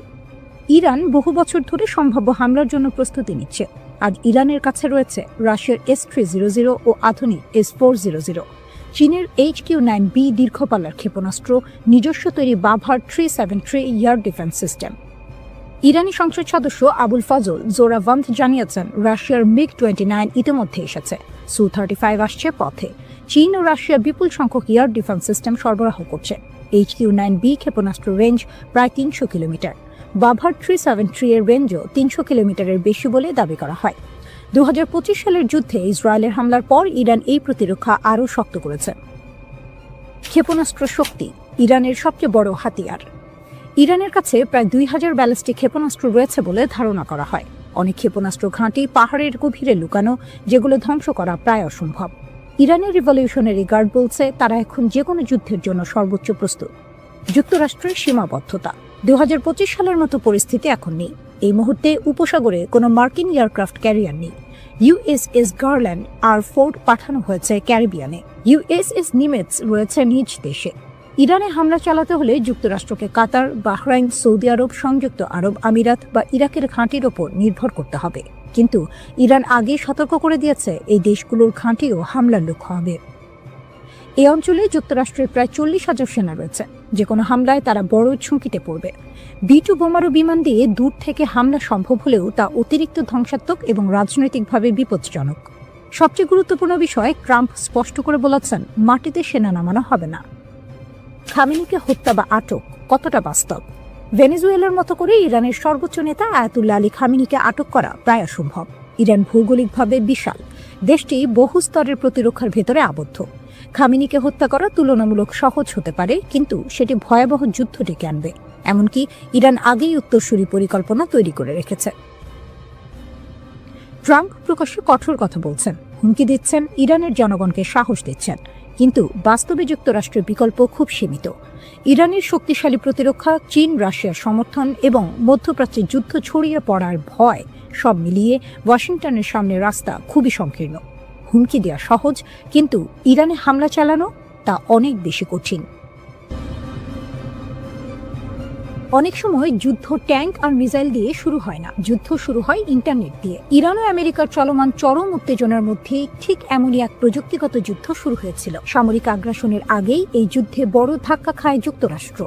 ইরান বহু বছর ধরে সম্ভাব্য হামলার জন্য প্রস্তুতি নিচ্ছে। আজ ইরানের কাছে রয়েছে রাশিয়ার S-300 ও আধুনিক S-400, চীনের HQ-9B দীর্ঘপাল্লার ক্ষেপণাস্ত্র, নিজস্ব তৈরি বাভার 373 এয়ার ডিফেন্স সিস্টেম। ইরানি সংসদ সদস্য আবুল ফজল জোরাভান্দ জানিয়েছেন, রাশিয়ার MiG-29 ইতিমধ্যে এসেছে, Su-35 আসছে পথে। চীন ও রাশিয়া বিপুল সংখ্যক এয়ার ডিফেন্স সিস্টেম সরবরাহ করছে। HQ-9B ক্ষেপণাস্ত্র রেঞ্জ প্রায় 300 কিলোমিটার। বাভার 373 এর রেঞ্জও 300 কিলোমিটারের বেশি বলে দাবি করা হয়। 2025 সালের যুদ্ধে ইসরায়েলের হামলার পর ইরান এই প্রতিরক্ষা আরও শক্ত করেছে। ক্ষেপণাস্ত্র শক্তি ইরানের সবচেয়ে বড় হাতিয়ার। ইরানের কাছে প্রায় 2000 ব্যালিস্টিক ক্ষেপণাস্ত্র রয়েছে বলে ধারণা করা হয়। অনেক ক্ষেপণাস্ত্র ঘাঁটি পাহাড়ের গভীরে লুকানো, যেগুলো ধ্বংস করা প্রায় অসম্ভব। ইরানের রিভলিউশনারি গার্ড বলছে, তারা এখন যে কোনো যুদ্ধের জন্য সর্বোচ্চ প্রস্তুত। যুক্তরাষ্ট্রের সীমাবদ্ধতা। 2025 সালের মতো পরিস্থিতি এখন নেই। এই মুহূর্তে উপসাগরে কোনো মার্কিন এয়ারক্রাফট ক্যারিয়ার নেই। USS গার্ল্যান্ড আর ফোর্ড পাঠানো হয়েছে ক্যারিবিয়ানে। USS নিমেটস রয়েছে নিজ দেশে। ইরানে হামলা চালাতে হলে যুক্তরাষ্ট্রকে কাতার, বাহরাইন, সৌদি আরব, সংযুক্ত আরব আমিরাত বা ইরাকের ঘাঁটির ওপর নির্ভর করতে হবে। কিন্তু ইরান আগেই সতর্ক করে দিয়েছে এই দেশগুলোর ঘাঁটিও হামলার লক্ষ্য হবে। এই অঞ্চলে যুক্তরাষ্ট্রের প্রায় 40,000 সেনা রয়েছে। যে কোনো হামলায় তারা বড় ঝুঁকিতে পড়বে। B2 বোমারু বিমান দিয়ে দূর থেকে হামলা সম্ভব হলেও তা অতিরিক্ত ধ্বংসাত্মক এবং রাজনৈতিকভাবে বিপজ্জনক। সবচেয়ে গুরুত্বপূর্ণ বিষয়, ট্রাম্প স্পষ্ট করে বলেছেন মাটিতে সেনা নামানো হবে না। খামেনিকে হত্যা বা আটক কতটা বাস্তব? ভেনেজুয়েলার মতো করে ইরানের সর্বোচ্চ নেতা আয়াতুল্লাহ আলী খামেনিকে আটক করা প্রায় অসম্ভব। ইরান ভৌগোলিকভাবে বিশাল, দেশটি বহু স্তরের প্রতিরক্ষার ভেতরে আবদ্ধ। খামেনিকে হত্যা করা তুলনামূলক সহজ হতে পারে, কিন্তু সেটি ভয়াবহ যুদ্ধ ডেকে আনবে। এমনকি ইরান আগেই উত্তরসূরি পরিকল্পনা তৈরি করে রেখেছে। ট্রাম্প প্রকাশ্যে কঠোর কথা বলছেন, হুমকি দিচ্ছেন, ইরানের জনগণকে সাহস দিচ্ছেন, কিন্তু বাস্তবে যুক্তরাষ্ট্রের বিকল্প খুব সীমিত। ইরানের শক্তিশালী প্রতিরক্ষা, চীন রাশিয়ার সমর্থন এবং মধ্যপ্রাচ্যে যুদ্ধ ছড়িয়ে পড়ার ভয় সব মিলিয়ে ওয়াশিংটনের সামনে রাস্তা খুবই সংকীর্ণ। হুমকি দেওয়া সহজ, কিন্তু ইরানে হামলা চালানো তা অনেক বেশি কঠিন। অনেক সময় যুদ্ধ ট্যাঙ্ক আর মিসাইল দিয়ে শুরু হয় না, যুদ্ধ শুরু হয় ইন্টারনেট দিয়ে। ইরান ও আমেরিকার চলমান চরম উত্তেজনার মধ্যে ঠিক এমনই এক প্রযুক্তিগত যুদ্ধ শুরু হয়েছিল। সামরিক আগ্রাসনের আগেই এই যুদ্ধে বড় ধাক্কা খায় যুক্তরাষ্ট্র।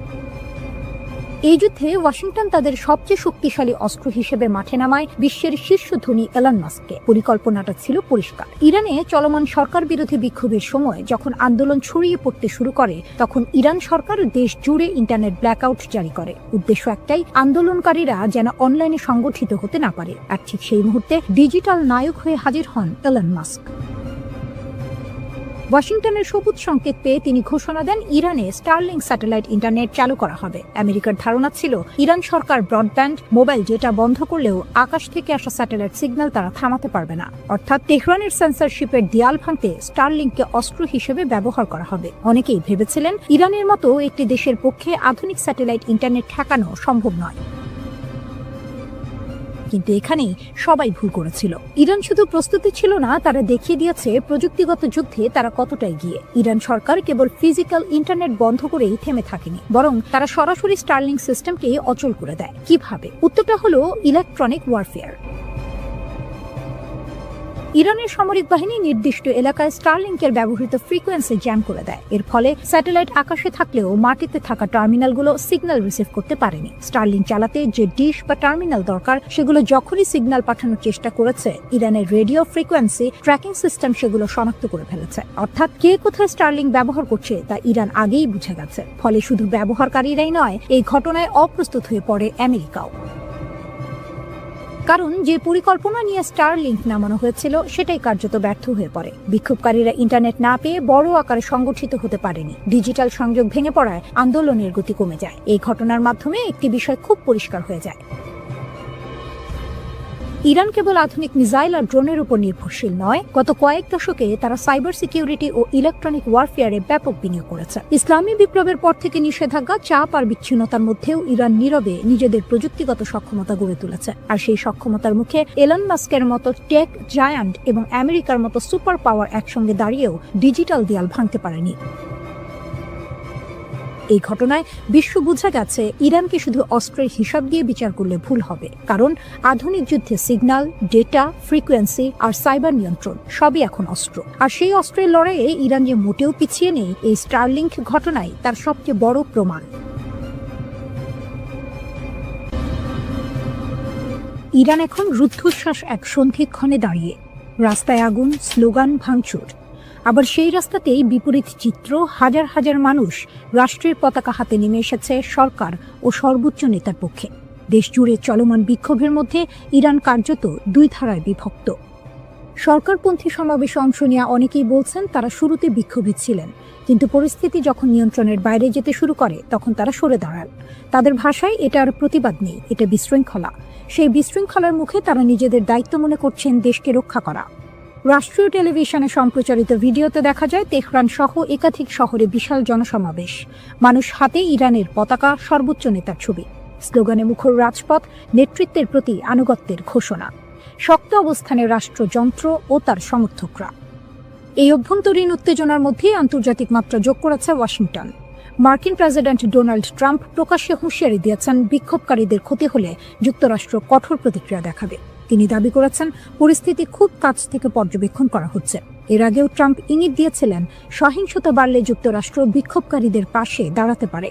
এই যুদ্ধে ওয়াশিংটন তাদের সবচেয়ে শক্তিশালী অস্ত্র হিসেবে মাঠে নামায় বিশ্বের শীর্ষ ধনী এলন মাস্ককে। পরিকল্পনাটা ছিল পরিষ্কার। ইরানে চলমান সরকার বিরোধী বিক্ষোভের সময় যখন আন্দোলন ছড়িয়ে পড়তে শুরু করে, তখন ইরান সরকার দেশ জুড়ে ইন্টারনেট ব্ল্যাকআউট জারি করে। উদ্দেশ্য একটাই, আন্দোলনকারীরা যেন অনলাইনে সংগঠিত হতে না পারে। আর ঠিক সেই মুহূর্তে ডিজিটাল নায়ক হয়ে হাজির হন এলন মাস্ক। ওয়াশিংটনের সবুজ সংকেত পেয়ে তিনি ঘোষণা দেন ইরানে স্টারলিংক স্যাটেলাইট ইন্টারনেট চালু করা হবে। আমেরিকার ধারণা ছিল ইরান সরকার ব্রডব্যান্ড, মোবাইল ডেটা বন্ধ করলেও আকাশ থেকে আসা স্যাটেলাইট সিগন্যাল তারা থামাতে পারবে না। অর্থাৎ তেহরানের সেন্সরশিপের দেয়াল ভাঙতে স্টারলিংককে অস্ত্র হিসেবে ব্যবহার করা হবে। অনেকেই ভেবেছিলেন ইরানের মতো একটি দেশের পক্ষে আধুনিক স্যাটেলাইট ইন্টারনেট ঠেকানো সম্ভব নয়। কিন্তু এখানেই সবাই ভুল করেছিল। ইরান শুধু প্রস্তুতি ছিল না, তারা দেখিয়ে দিয়েছে প্রযুক্তিগত যুদ্ধে তারা কতটা এগিয়ে। ইরান সরকার কেবল ফিজিক্যাল ইন্টারনেট বন্ধ করেই থেমে থাকেনি, বরং তারা সরাসরি স্টারলিংক সিস্টেমকে অচল করে দেয়। কিভাবে? উত্তরটা হলো ইলেকট্রনিক ওয়ারফেয়ার। ইরানের সামরিক বাহিনী নির্দিষ্ট এলাকায় স্টারলিংকের ব্যবহৃত ফ্রিকোয়েন্সি জ্যাম করে দেয়। এর ফলে স্যাটেলাইট আকাশে থাকলেও মাটিতে থাকা টার্মিনালগুলো সিগন্যাল রিসিভ করতে পারেনি। স্টারলিংক চালাতে যে ডিশ বা টার্মিনাল দরকার, সেগুলো যখনই সিগন্যাল পাঠানোর চেষ্টা করেছে, ইরানের রেডিও ফ্রিকোয়েন্সি ট্র্যাকিং সিস্টেম সেগুলো শনাক্ত করে ফেলেছে। অর্থাৎ কে কোথায় স্টারলিংক ব্যবহার করছে তা ইরান আগেই বুঝে গেছে। ফলে শুধু ব্যবহারকারীরাই নয়, এই ঘটনায় অপ্রস্তুত হয়ে পড়ে আমেরিকাও। কারণ যে পরিকল্পনা নিয়ে স্টারলিংক নামানো হয়েছিল সেটাই কার্যত ব্যর্থ হয়ে পড়ে। বিক্ষোভকারীরা ইন্টারনেট না পেয়ে বড় আকারে সংগঠিত হতে পারেনি। ডিজিটাল সংযোগ ভেঙে পড়ায় আন্দোলনের গতি কমে যায়। এই ঘটনার মাধ্যমে একটি বিষয় খুব পরিষ্কার হয়ে যায়, ইরান কেবল আধুনিক মিসাইল আর ড্রোনের উপর নির্ভরশীল নয়, গত কয়েক দশকে তারা সাইবার সিকিউরিটি ও ইলেকট্রনিক ওয়ারফেয়ারে ব্যাপক বিনিয়োগ করেছে। ইসলামী বিপ্লবের পর থেকে নিষেধাজ্ঞা, চাপ আর বিচ্ছিন্নতার মধ্যেও ইরান নীরবে নিজেদের প্রযুক্তিগত সক্ষমতা গড়ে তুলেছে। আর সেই সক্ষমতার মুখে এলন মাস্কের মতো টেক জায়ান্ট এবং আমেরিকার মতো সুপার পাওয়ার একসঙ্গে দাঁড়িয়েও ডিজিটাল দেয়াল ভাঙতে পারেনি। এই ঘটনায় বিশ্ব বুঝে গেছে ইরানকে শুধু অস্ত্রের হিসাব দিয়ে বিচার করলে ভুল হবে। কারণ আধুনিক যুদ্ধে সিগন্যাল, ডেটা, ফ্রিকোয়েন্সি আর সাইবার নিয়ন্ত্রণ সবই এখন অস্ত্র। আর সেই অস্ত্রের লড়াইয়ে ইরান যে মোটেও পিছিয়ে নেই, এই স্টারলিংক ঘটনাই তার সবচেয়ে বড় প্রমাণ। ইরান এখন রুদ্ধশ্বাস এক সন্ধিক্ষণে দাঁড়িয়ে। রাস্তায় আগুন, স্লোগান, ভাঙচুর। আবার সেই রাস্তাতেই বিপরীত চিত্র, হাজার হাজার মানুষ রাষ্ট্রের পতাকা হাতে নেমে এসেছে সরকার ও সর্বোচ্চ নেতার পক্ষে। দেশ জুড়ে চলমান বিক্ষোভের মধ্যে ইরান কার্যত দুই ধারায় বিভক্ত। সরকারপন্থী সমাবেশে অংশ নেওয়া অনেকেই বলছেন তারা শুরুতে বিক্ষোভী ছিলেন, কিন্তু পরিস্থিতি যখন নিয়ন্ত্রণের বাইরে যেতে শুরু করে তখন তারা সরে দাঁড়ান। তাদের ভাষায় এটা আর প্রতিবাদ নেই, এটা বিশৃঙ্খলা। সেই বিশৃঙ্খলার মুখে তারা নিজেদের দায়িত্ব মনে করছেন দেশকে রক্ষা করা। রাষ্ট্রীয় টেলিভিশনে সম্প্রচারিত ভিডিওতে দেখা যায় তেহরান সহ একাধিক শহরে বিশাল জনসমাবেশ, মানুষ হাতে ইরানের পতাকা, সর্বোচ্চ নেতার ছবি, স্লোগানে মুখর রাজপথ, নেতৃত্বের প্রতি আনুগত্যের ঘোষণা, শক্ত অবস্থানে রাষ্ট্রযন্ত্র ও তার সমর্থকরা। এই অভ্যন্তরীণ উত্তেজনার মধ্যে আন্তর্জাতিক মাত্রা যোগ করেছে ওয়াশিংটন। মার্কিন প্রেসিডেন্ট ডোনাল্ড ট্রাম্প প্রকাশ্যে হুঁশিয়ারি দিয়েছেন বিক্ষোভকারীদের ক্ষতি হলে যুক্তরাষ্ট্র কঠোর প্রতিক্রিয়া দেখাবে। তিনি দাবি করেছেন পরিস্থিতি খুব কাছ থেকে পর্যবেক্ষণ করা হচ্ছে। এর আগেও ট্রাম্প ইঙ্গিত দিয়েছিলেন সহিংসতা বাড়লে যুক্তরাষ্ট্র বিক্ষোভকারীদের পাশে দাঁড়াতে পারে।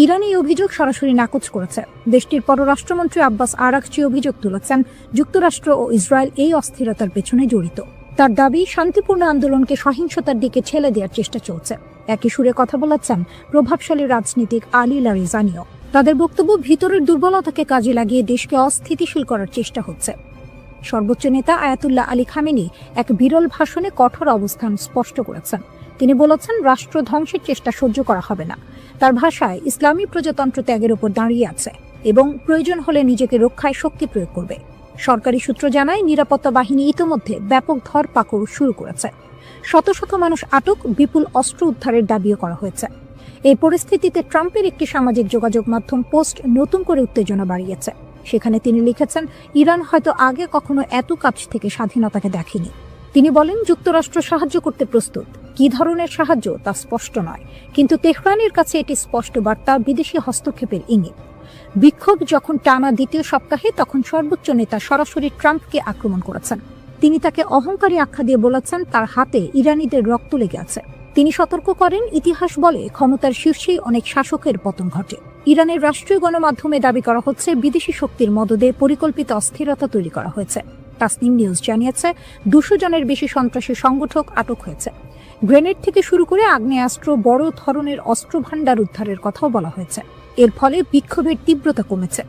ইরান এই অভিযোগ সরাসরি নাকচ করেছে। দেশটির পররাষ্ট্রমন্ত্রী আব্বাস আরাকচি অভিযোগ তুলেছেন যুক্তরাষ্ট্র ও ইসরায়েল এই অস্থিরতার পেছনে জড়িত। তার দাবি শান্তিপূর্ণ আন্দোলনকে সহিংসতার দিকে ঠেলে দেওয়ার চেষ্টা চলছে। একই সুরে কথা বলেছেন প্রভাবশালী রাজনীতিক আলী লারিজানিও। তাদের বক্তব্য, ভিতরের দুর্বলতাকে কাজে লাগিয়ে দেশকে অস্থিতিশীল করার চেষ্টা হচ্ছে। সর্বোচ্চ নেতা আয়াতুল্লাহ আলী খামেনি এক বিরল ভাষণে কঠোর অবস্থান স্পষ্ট করেছেন। তিনি বলেছেন রাষ্ট্র ধ্বংসের চেষ্টা সহ্য করা হবে না। তার ভাষায় ইসলামী প্রজাতন্ত্র ত্যাগের উপর দাঁড়িয়ে আছে এবং প্রয়োজন হলে নিজেকে রক্ষায় শক্তি প্রয়োগ করবে। সরকারি সূত্র জানায় নিরাপত্তা বাহিনী ইতোমধ্যে ব্যাপক ধরপাকড় শুরু করেছে। শত শত মানুষ আটক, বিপুল অস্ত্র উদ্ধারের দাবিও করা হয়েছে। এই পরিস্থিতিতে ট্রাম্পের একটি সামাজিক যোগাযোগ মাধ্যম পোস্ট নতুন করে উত্তেজনা বাড়িয়েছে। সেখানে তিনি লিখেছেন, ইরান হয়তো আগে কখনো এত কাছ থেকে স্বাধীনতাকে দেখেনি। তিনি বলেন, যুক্তরাষ্ট্র সাহায্য করতে প্রস্তুত। কী ধরনের সাহায্য তা স্পষ্ট নয়, কিন্তু তেহরানের কাছে এটি স্পষ্ট বার্তা, বিদেশি হস্তক্ষেপের ইঙ্গিত। বিক্ষোভ যখন টানা দ্বিতীয় সপ্তাহে, তখন সর্বোচ্চ নেতা সরাসরি ট্রাম্পকে আক্রমণ করেছেন। তিনি তাকে অহংকারী আখ্যা দিয়ে বলেছেন তার হাতে ইরানিদের রক্ত লেগে আছে। তিনি সতর্ক করেন, ইতিহাস বলে ক্ষমতার শীর্ষেই অনেক শাসকের পতন ঘটে। ইরানের রাষ্ট্রীয় গণমাধ্যমে দাবি করা হচ্ছে বিদেশি শক্তির মদদে পরিকল্পিত অস্থিরতা তৈরি করা হয়েছে। তাসনিম নিউজ জানিয়েছে 200 জনের বেশি সন্ত্রাসী সংগঠক আটক হয়েছে। গ্রেনেড থেকে শুরু করে আগ্নেয়াস্ত্র, বড় ধরনের অস্ত্র ভাণ্ডার উদ্ধারের কথাও বলা হয়েছে। এর ফলে বিক্ষোভের তীব্রতা কমেছে।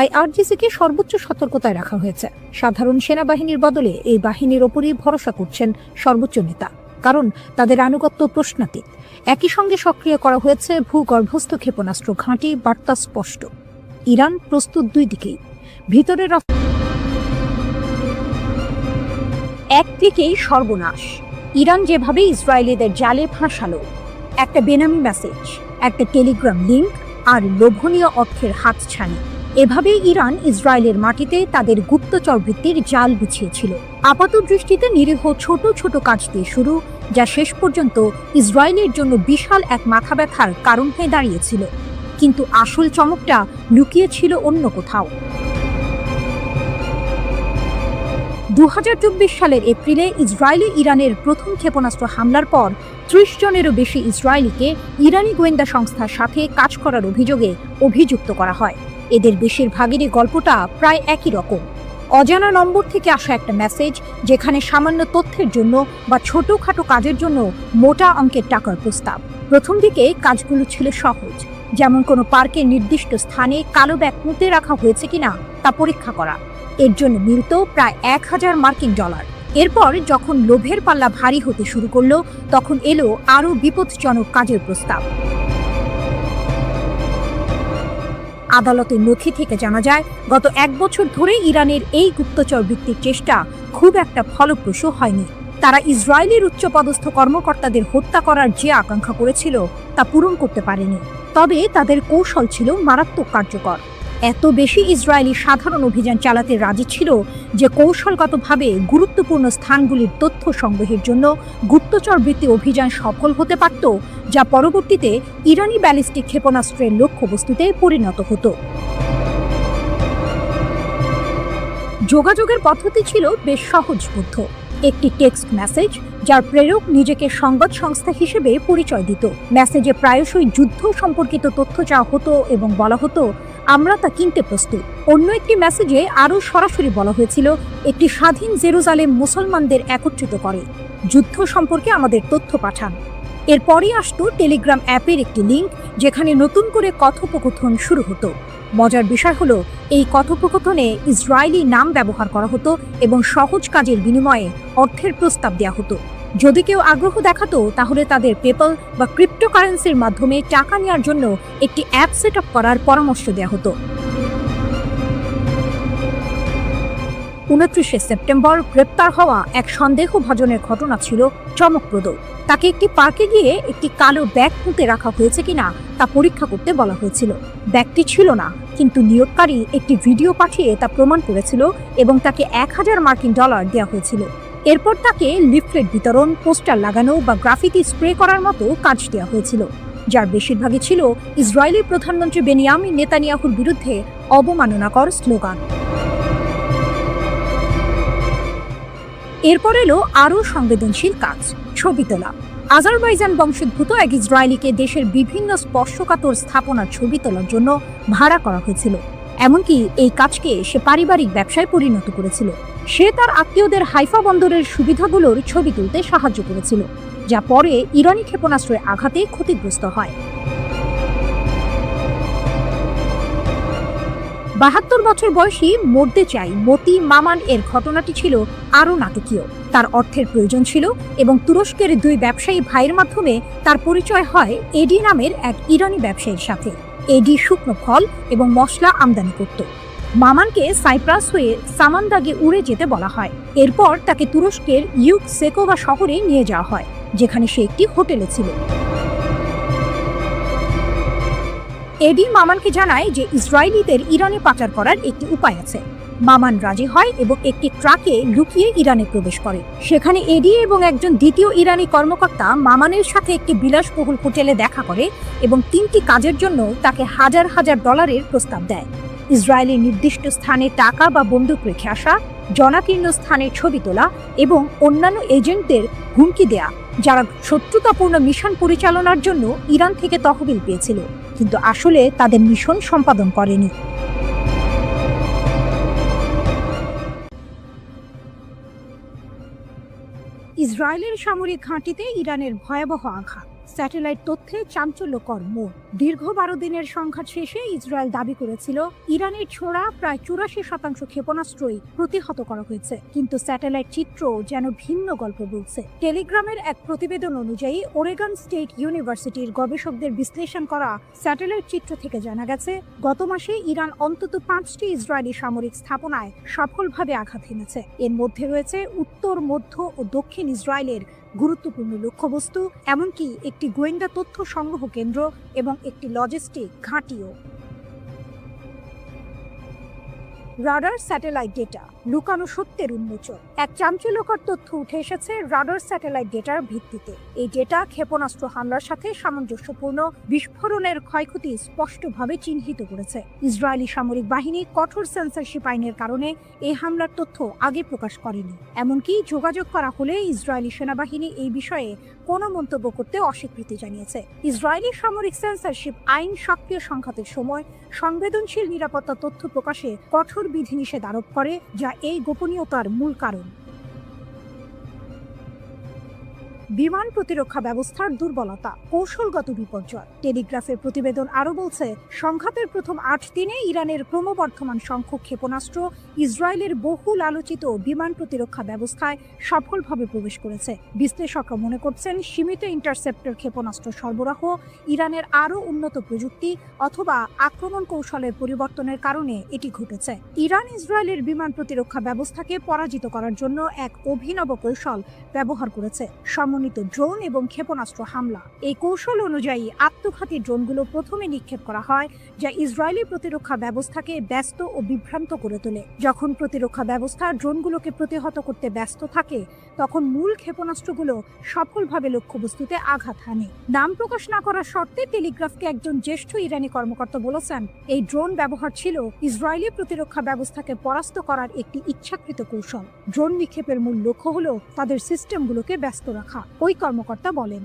আইআরজিসিকে সর্বোচ্চ সতর্কতায় রাখা হয়েছে। সাধারণ সেনাবাহিনীর বদলে এই বাহিনীর ওপরই ভরসা করছেন সর্বোচ্চ নেতা, কারণ তাদের আনুগত্য প্রশ্নাতীত। একই সঙ্গে সক্রিয় করা হয়েছে ভূগর্ভস্থ ক্ষেপণাস্ত্র ঘাঁটি। বার্তা স্পষ্ট, ইরান প্রস্তুত দুই দিকেই। ভিতরের একদিকেই সর্বনাশ। ইরান যেভাবে ইসরায়েলিদের জালে ফাঁসালো, একটা বেনামি মেসেজ, একটা টেলিগ্রাম লিঙ্ক আর লোভনীয় অর্থের হাতছানি, এভাবেই ইরান ইসরায়েলের মাটিতে তাদের গুপ্তচর বৃত্তির জাল বিছিয়েছিল। আপাত দৃষ্টিতে নিরীহ ছোট ছোট কাজ দিয়ে শুরু, যা শেষ পর্যন্ত ইসরায়েলের জন্য বিশাল এক মাথা ব্যথার কারণ হয়ে দাঁড়িয়েছিল। কিন্তু আসল চমকটা লুকিয়ে ছিল অন্য কোথাও। 2024 সালের এপ্রিলে ইসরায়েলে ইরানের প্রথম ক্ষেপণাস্ত্র হামলার পর 30 জনেরও বেশি ইসরায়েলিকে ইরানি গোয়েন্দা সংস্থার সাথে কাজ করার অভিযোগে অভিযুক্ত করা হয়। এদের বেশিরভাগেরই গল্পটা প্রায় একই রকম। অজানা নম্বর থেকে আসা একটা মেসেজ, যেখানে সামান্য তথ্যের জন্য বা ছোটখাটো কাজের জন্য মোটা অঙ্কের টাকার প্রস্তাব। প্রথম দিকে কাজগুলো ছিল সহজ, যেমন কোনো পার্কের নির্দিষ্ট স্থানে কালো ব্যাগ পুঁতে রাখা হয়েছে কিনা তা পরীক্ষা করা। এর জন্য মিলত প্রায় 1000 মার্কিন ডলার। এরপর যখন লোভের পাল্লা ভারী হতে শুরু করলো, তখন এলো আরও বিপজ্জনক কাজের প্রস্তাব। আদালতের নথি থেকে জানা যায়, গত 1 বছর ধরে ইরানের এই গুপ্তচর বৃত্তির চেষ্টা খুব একটা ফলপ্রসূ হয়নি। তারা ইসরায়েলের উচ্চপদস্থ কর্মকর্তাদের হত্যা করার যে আকাঙ্ক্ষা করেছিল তা পূরণ করতে পারেনি। তবে তাদের কৌশল ছিল মারাত্মক কার্যকর। এত বেশি ইসরায়েলি সাধারণ অভিযান চালাতে রাজি ছিল যে কৌশলগতভাবে গুরুত্বপূর্ণ স্থানগুলির তথ্য সংগ্রহের জন্য গুপ্তচর বৃত্তি অভিযান সফল হতে পারত, যা পরবর্তীতে ইরানি ব্যালিস্টিক ক্ষেপণাস্ত্রের লক্ষ্যবস্তুতে পরিণত হতো। যোগাযোগের পদ্ধতি ছিল বেশ সহজবোধ্য। একটি টেক্সট মেসেজ, যার প্রেরক নিজেকে সংবাদ সংস্থা হিসেবে পরিচয় দিত। মেসেজে প্রায়শই যুদ্ধ সম্পর্কিত তথ্য চাওয়া হতো এবং বলা হতো, আমরা তা কিনতে প্রস্তুত। অন্য একটি মেসেজে আরও সরাসরি বলা হয়েছিল, একটি স্বাধীন জেরুজালেম মুসলমানদের একত্রিত করে, যুদ্ধ সম্পর্কে আমাদের তথ্য পাঠান। এরপরই আসতো টেলিগ্রাম অ্যাপের একটি লিঙ্ক, যেখানে নতুন করে কথোপকথন শুরু হতো। মজার বিষয় হলো, এই কথোপকথনে ইসরায়েলি নাম ব্যবহার করা হতো এবং সহজ কাজের বিনিময়ে অর্থের প্রস্তাব দেওয়া হতো। যদি কেউ আগ্রহ দেখাতো, তাহলে তাদের পেপ্যাল বা ক্রিপ্টোকারেন্সির মাধ্যমে টাকা নেওয়ার জন্য একটি অ্যাপ সেট আপ করার পরামর্শ দেওয়া হতো। 29 সেপ্টেম্বর গ্রেপ্তার হওয়া এক সন্দেহভাজনের ঘটনা ছিল চমকপ্রদ। তাকে একটি পার্কে গিয়ে একটি কালো ব্যাগ পুঁতে রাখা হয়েছে কিনা তা পরীক্ষা করতে বলা হয়েছিল। ব্যাগটি ছিল না, কিন্তু নিয়োগকারী একটি ভিডিও পাঠিয়ে তা প্রমাণ করেছিল এবং তাকে 1000 মার্কিন ডলার দেওয়া হয়েছিল। এরপর তাকে লিফলেট বিতরণ, পোস্টার লাগানো বা গ্রাফিতি স্প্রে করার মতো কাজ দেওয়া হয়েছিল। যার বেশিরভাগই ছিল ইসরায়েলি প্রধানমন্ত্রী বেনিয়ামিন নেতানিয়াহুর বিরুদ্ধে অবমাননাকর স্লোগান। এরপর এলো আরও সংবেদনশীল কাজ, ছবি তোলা। আজারবাইজান বংশোদ্ভূত এক ইসরায়েলিকে দেশের বিভিন্ন স্পর্শকাতর স্থাপনার ছবি তোলার জন্য ভাড়া করা হয়েছিল। এমনকি এই কাজকে সে পারিবারিক ব্যবসায় পরিণত করেছিল। সে তার আত্মীয়দের হাইফা বন্দরের সুবিধাগুলোর ছবি তুলতে সাহায্য করেছিল, যা পরে ইরানি ক্ষেপণাস্ত্রের আঘাতে ক্ষতিগ্রস্ত হয়। ৭২ বছর বয়সী মরতে চাই মতি মামান এর ঘটনাটি ছিল আরও নাটকীয়। তার অর্থের প্রয়োজন ছিল এবং তুরস্কের ২ ব্যবসায়ী ভাইয়ের মাধ্যমে তার পরিচয় হয় এডি নামের এক ইরানি ব্যবসায়ীর সাথে। এডি শুকনো ফল এবং মশলা আমদানি করত। মামানকে সাইপ্রাস হয়ে সামান্দাগে উড়ে যেতে বলা হয়। এরপর তাকে তুরস্কের ইউক সেকোভা শহরে নিয়ে যাওয়া হয়, যেখানে সে একটি হোটেলে ছিল। এডি মামানকে জানায় যে ইসরায়েলিদের ইরানে পাচার করার একটি উপায় আছে। মামান রাজি হয় এবং একটি ট্রাকে লুকিয়ে ইরানে প্রবেশ করে। সেখানে এডি এবং একজন দ্বিতীয় ইরানি কর্মকর্তা মামানের সাথে একটি বিলাসবহুল হোটেলে দেখা করে এবং ৩টি কাজের জন্য তাকে হাজার হাজার ডলারের প্রস্তাব দেয়। ইসরায়েলের নির্দিষ্ট স্থানে টাকা বা বন্দুক রেখে আসা, জনাকীর্ণ স্থানের ছবি তোলা এবং অন্যান্য এজেন্টদের হুমকি দেয়া, যারা শত্রুতাপূর্ণ মিশন পরিচালনার জন্য ইরান থেকে তহবিল পেয়েছিল কিন্তু আসলে তাদের মিশন সম্পাদন করেনি। ইসরায়েলের সামরিক ঘাঁটিতে ইরানের ভয়াবহ আঘাত, স্যাটেলাইট তথ্যে চাঞ্চল্যকর মোড়। দীর্ঘ ১২ দিনের সংঘাত শেষে ইসরায়েল দাবি করেছিল ইরানের ছোড়া প্রায় ৮৪% ক্ষেপণাস্ত্রই প্রতিহত করা হয়েছে, কিন্তু স্যাটেলাইট চিত্র যেন ভিন্ন গল্প বলছে। টেলিগ্রামের এক প্রতিবেদন অনুযায়ী ওরেগন স্টেট ইউনিভার্সিটির গবেষকদের বিশ্লেষণ করা স্যাটেলাইট চিত্র থেকে জানা গেছে গত মাসে ইরান অন্তত ৫টি ইসরায়েলি সামরিক স্থাপনায় সফলভাবে আঘাত হেনেছে। এর মধ্যে রয়েছে উত্তর, মধ্য ও দক্ষিণ ইসরায়েলের গুরুত্বপূর্ণ লক্ষ্যবস্তু, এমনকি একটি গোয়েন্দা তথ্য সংগ্রহ কেন্দ্র এবং একটি লজিস্টিক ঘাঁটিও। রাডার স্যাটেলাইট ডেটা, লুকানো সত্যের উন্মোচন। এক চাঞ্চল্যকর তথ্য উঠে এসেছে রাডার স্যাটেলাইট ডেটার ভিত্তিতে। এই ডেটা ক্ষেপণাস্ত্র হামলার সাথে সামঞ্জস্যপূর্ণ বিস্ফোরণের ক্ষয়ক্ষতি স্পষ্টভাবে চিহ্নিত করেছে। ইসরায়েলি সামরিক বাহিনী কঠোর সেন্সরশিপ আইনের কারণে এই হামলার তথ্য আগে প্রকাশ করেনি। এমনকি যোগাযোগ করা হলে ইসরায়েলি সেনাবাহিনী এই বিষয়ে কোনো মন্তব্য করতে অস্বীকৃতি জানিয়েছে। ইসরায়েলি সামরিক সেন্সরশিপ আইন সক্রিয় সংঘাতের সময় সংবেদনশীল নিরাপত্তা তথ্য প্রকাশে কঠোর বিধিনিষেধ আরোপ করে, যা এই গোপনীয়তার মূল কারণ। বিমান প্রতিরক্ষা ব্যবস্থার দুর্বলতা, কৌশলগত বিপর্যয়। টেলিগ্রাফের প্রতিবেদন আরও বলছে, সংঘাতের প্রথম ৮ দিনে ইরানের ক্রমবর্ধমান সংখ্যক ক্ষেপণাস্ত্র ইসরায়েলের বহুল আলোচিত বিমান প্রতিরক্ষা ব্যবস্থায় সফলভাবে প্রবেশ করেছে। বিশ্লেষকরা মনে করছেন সীমিত ইন্টারসেপ্টর ক্ষেপণাস্ত্র সরবরাহ, ইরানের আরও উন্নত প্রযুক্তি অথবা আক্রমণ কৌশলের পরিবর্তনের কারণে এটি ঘটেছে। ইরান ইসরায়েলের বিমান প্রতিরক্ষা ব্যবস্থাকে পরাজিত করার জন্য এক অভিনব কৌশল ব্যবহার করেছে, ড্রোন এবং ক্ষেপণাস্ত্র হামলা। এই কৌশল অনুযায়ী আত্মঘাতী ড্রোনগুলো প্রথমে নিক্ষেপ করা হয়, যা ইসরায়েলি প্রতিরক্ষা ব্যবস্থাকে ব্যস্ত ও বিভ্রান্ত করে তোলে। যখন প্রতিরক্ষা ব্যবস্থা ড্রোনগুলোকে প্রতিহত করতে ব্যস্ত থাকে, তখন মূল ক্ষেপণাস্ত্রগুলো সফলভাবে লক্ষ্যবস্তুতে আঘাত হানে। নাম প্রকাশ না করার শর্তে টেলিগ্রাফকে একজন জ্যেষ্ঠ ইরানি কর্মকর্তা বলেছেন, এই ড্রোন ব্যবহার ছিল ইসরায়েলি প্রতিরক্ষা ব্যবস্থাকে পরাস্ত করার একটি ইচ্ছাকৃত কৌশল। ড্রোন নিক্ষেপের মূল লক্ষ্য হলো তাদের সিস্টেমগুলোকে ব্যস্ত রাখা, ওই কর্মকর্তা বলেন।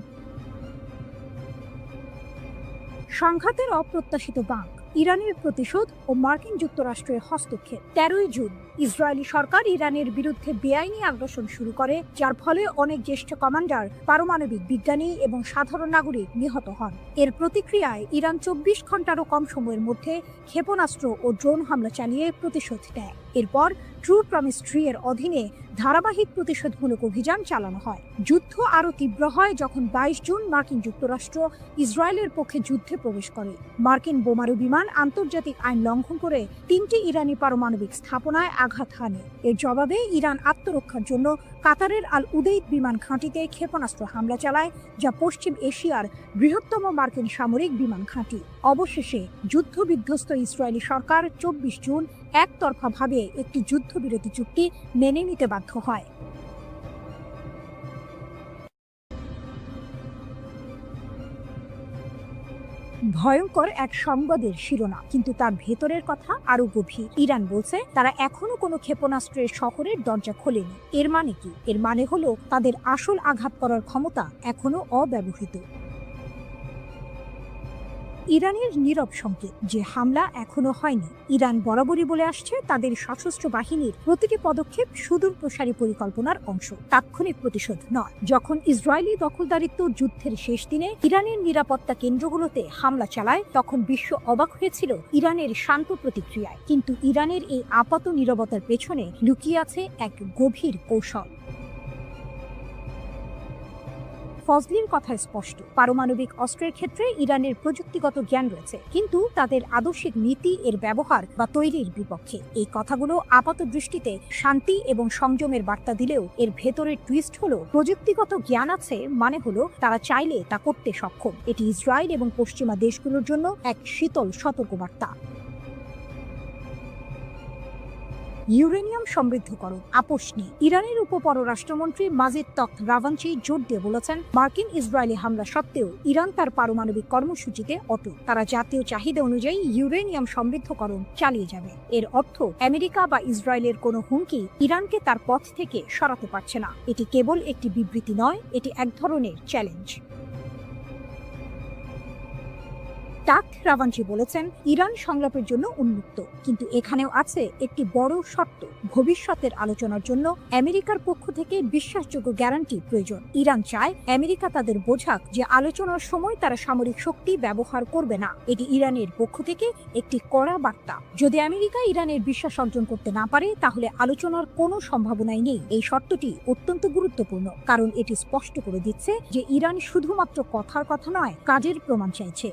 সংঘাতের অপ্রত্যাশিত বাঁক, ইরানের প্রতিশোধ ও মার্কিন যুক্তরাষ্ট্রের হস্তক্ষেপ। 13ই জুন ইসরায়েলি সরকার ইরানের বিরুদ্ধে বেআইনি আগ্রাসন শুরু করে, যার ফলে অনেক জ্যেষ্ঠ কমান্ডার, পারমাণবিক বিজ্ঞানী এবং সাধারণ নাগরিক নিহত হন। এর প্রতিক্রিয়ায় ইরান 24 ঘন্টারও কম সময়ের মধ্যে ক্ষেপণাস্ত্র ও ড্রোন হামলা চালিয়ে প্রতিশোধ নেয়। এরপর ট্রু প্রমিস ট্রি এর অধীনে ধারাবাহিক প্রতিশোধমূলক অভিযান চালানো হয়। যুদ্ধ আরও তীব্র হয় যখন 22 জুন মার্কিন যুক্তরাষ্ট্র ইসরায়েলের পক্ষে যুদ্ধে প্রবেশ করে। মার্কিন বোমারু বিমান আন্তর্জাতিক আইন লঙ্ঘন করে 3টি ইরানি পারমাণবিক স্থাপনায় আঘাত হানে। এর জবাবে ইরান আত্মরক্ষার জন্য কাতারের আল উদেইদ বিমান ঘাঁটিতে ক্ষেপণাস্ত্র হামলা চালায়, যা পশ্চিম এশিয়ার বৃহত্তম মার্কিন সামরিক বিমান ঘাঁটি। অবশেষে যুদ্ধবিধ্বস্ত ইসরায়েলি সরকার 24 জুন একতরফাভাবে একটি যুদ্ধবিরতি চুক্তি মেনে নিতে বাধ্য হয়। ভয়ঙ্কর এক সংবাদের শিরোনাম, কিন্তু তার ভেতরের কথা আরো গভীর। ইরান বলছে তারা এখনো কোনো ক্ষেপণাস্ত্রের শহরের দরজা খোলেনি। এর মানে কি? এর মানে হলো তাদের আসল আঘাত করার ক্ষমতা এখনো অব্যবহৃত। ইরানের নীরব সংকেত যে হামলা এখনো হয়নি। ইরান বরাবরই বলে আসছে তাদের সশস্ত্র বাহিনীর প্রতিটি পদক্ষেপ সুদূর প্রসারী পরিকল্পনার অংশ, তাৎক্ষণিক প্রতিশোধ নয়। যখন ইসরায়েলি দখলদারিত্ব যুদ্ধের শেষ দিনে ইরানের নিরাপত্তা কেন্দ্রগুলোতে হামলা চালায়, তখন বিশ্ব অবাক হয়েছিল ইরানের শান্ত প্রতিক্রিয়ায়। কিন্তু ইরানের এই আপাত নীরবতার পেছনে লুকিয়ে আছে এক গভীর কৌশল। ফজলির কথা স্পষ্ট, পারমাণবিক অস্ত্রের ক্ষেত্রে ইরানের প্রযুক্তিগত জ্ঞান রয়েছে, কিন্তু তাদের আদর্শিক নীতি এর ব্যবহার বা তৈরির বিপক্ষে। এই কথাগুলো আপাত দৃষ্টিতে শান্তি এবং সংযমের বার্তা দিলেও এর ভেতরের টুইস্ট হলো প্রযুক্তিগত জ্ঞান আছে মানে হলো তারা চাইলে তা করতে সক্ষম। এটি ইসরায়েল এবং পশ্চিমা দেশগুলোর জন্য এক শীতল সতর্কবার্তা। ইউরেনিয়াম সমৃদ্ধকরণ আপোষ নেই। ইরানের উপপররাষ্ট্রমন্ত্রী মাজিদ তখত রাভাঞ্চি জোর দিয়ে বলেছেন, মার্কিন ইসরায়েলি হামলা সত্ত্বেও ইরান তার পারমাণবিক কর্মসূচিতে অটল। তারা জাতীয় চাহিদা অনুযায়ী ইউরেনিয়াম সমৃদ্ধকরণ চালিয়ে যাবে। এর অর্থ আমেরিকা বা ইসরায়েলের কোনো হুমকি ইরানকে তার পথ থেকে সরাতে পারছে না। এটি কেবল একটি বিবৃতি নয়, এটি এক ধরনের চ্যালেঞ্জ। তখত রাভাঞ্চি বলেছেন, ইরান সংলাপের জন্য উন্মুক্ত, কিন্তু এখানেও আছে একটি বড় শর্ত। ভবিষ্যতের আলোচনার জন্য আমেরিকার পক্ষ থেকে বিশ্বাসযোগ্য গ্যারান্টি প্রয়োজন। ইরান চায় আমেরিকা তাদের বোঝাক যে আলোচনার সময় তারা সামরিক শক্তি ব্যবহার করবে না। এটি ইরানের পক্ষ থেকে একটি কড়া বার্তা। যদি আমেরিকা ইরানের বিশ্বাস অর্জন করতে না পারে, তাহলে আলোচনার কোনো সম্ভাবনাই নেই। এই শর্তটি অত্যন্ত গুরুত্বপূর্ণ, কারণ এটি স্পষ্ট করে দিচ্ছে যে ইরান শুধুমাত্র কথার কথা নয়, কাজের প্রমাণ চাইছে।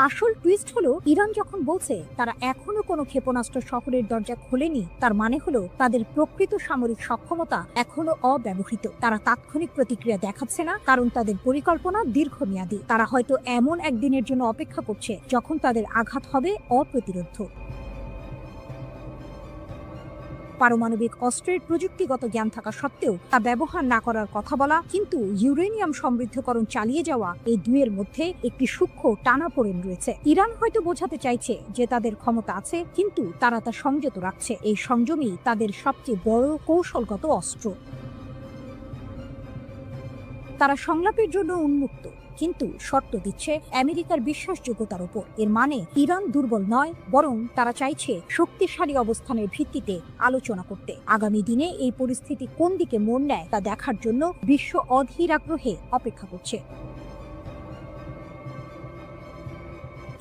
আসল টুইস্ট হলো, ইরান যখন বলছে তারা এখনো কোনো ক্ষেপণাস্ত্র শহরের দরজা খোলেনি, তার মানে হলো তাদের প্রকৃত সামরিক সক্ষমতা এখনো অব্যবহৃত। তারা তাৎক্ষণিক প্রতিক্রিয়া দেখাচ্ছে না, কারণ তাদের পরিকল্পনা দীর্ঘমেয়াদী। তারা হয়তো এমন একদিনের জন্য অপেক্ষা করছে যখন তাদের আঘাত হবে অপ্রতিরোধ্য। পারমাণবিক অস্ত্রের প্রযুক্তিগত জ্ঞান থাকা সত্ত্বেও তা ব্যবহার না করার কথা বলা, কিন্তু ইউরেনিয়াম সমৃদ্ধকরণ চালিয়ে যাওয়া, এই দুইয়ের মধ্যে একটি সূক্ষ্ম টানাপোড়েন রয়েছে। ইরান হয়তো বোঝাতে চাইছে যে তাদের ক্ষমতা আছে, কিন্তু তারা তা সংযত রাখছে। এই সংযমই তাদের সবচেয়ে বড় কৌশলগত অস্ত্র। তারা সংলাপের জন্য উন্মুক্ত, কিন্তু শর্ত দিচ্ছে আমেরিকার বিশ্বাসযোগ্যতার উপর। এর মানে ইরান দুর্বল নয়, বরং তারা চাইছে শক্তিশালী অবস্থানের ভিত্তিতে আলোচনা করতে। আগামী দিনে এই পরিস্থিতি কোন দিকে মোড় নেয় তা দেখার জন্য বিশ্ব অধীর আগ্রহে অপেক্ষা করছে।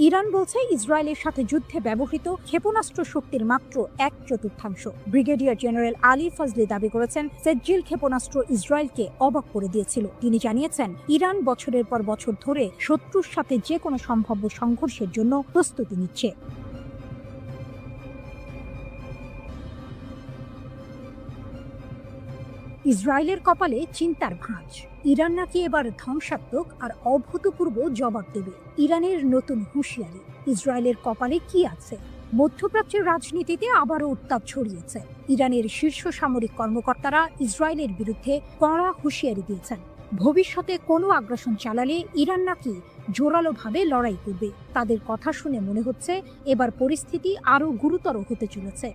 ইরান বলছে ইসরায়েলের সাথে যুদ্ধে ব্যবহৃত ক্ষেপণাস্ত্র শক্তির মাত্র 1/4। ব্রিগেডিয়ার জেনারেল আলী ফজলি দাবি করেছেন, সেজ্জিল ক্ষেপণাস্ত্র ইসরায়েলকে অবাক করে দিয়েছিল। তিনি জানিয়েছেন, ইরান বছরের পর বছর ধরে শত্রুর সাথে যে কোনো সম্ভাব্য সংঘর্ষের জন্য প্রস্তুতি নিচ্ছে। ইসরায়েলের কপালে চিন্তার ভাঁজ। ইরান নাকি এবার ধ্বংসাত্মক আর অভূতপূর্ব জবাব দেবে। ইরানের নতুন হুঁশিয়ারি। ইসরায়েলের কপালে কি আছে? মধ্যপ্রাচ্যের রাজনীতিতে আবারও উত্তাপ ছড়িয়েছে। ইরানের শীর্ষ সামরিক কর্মকর্তারা ইসরায়েলের বিরুদ্ধে কড়া হুঁশিয়ারি দিয়েছেন। ভবিষ্যতে কোনো আগ্রাসন চালালে ইরান নাকি জোরালোভাবে লড়াই করবে। তাদের কথা শুনে মনে হচ্ছে এবার পরিস্থিতি আরও গুরুতর হতে চলেছে।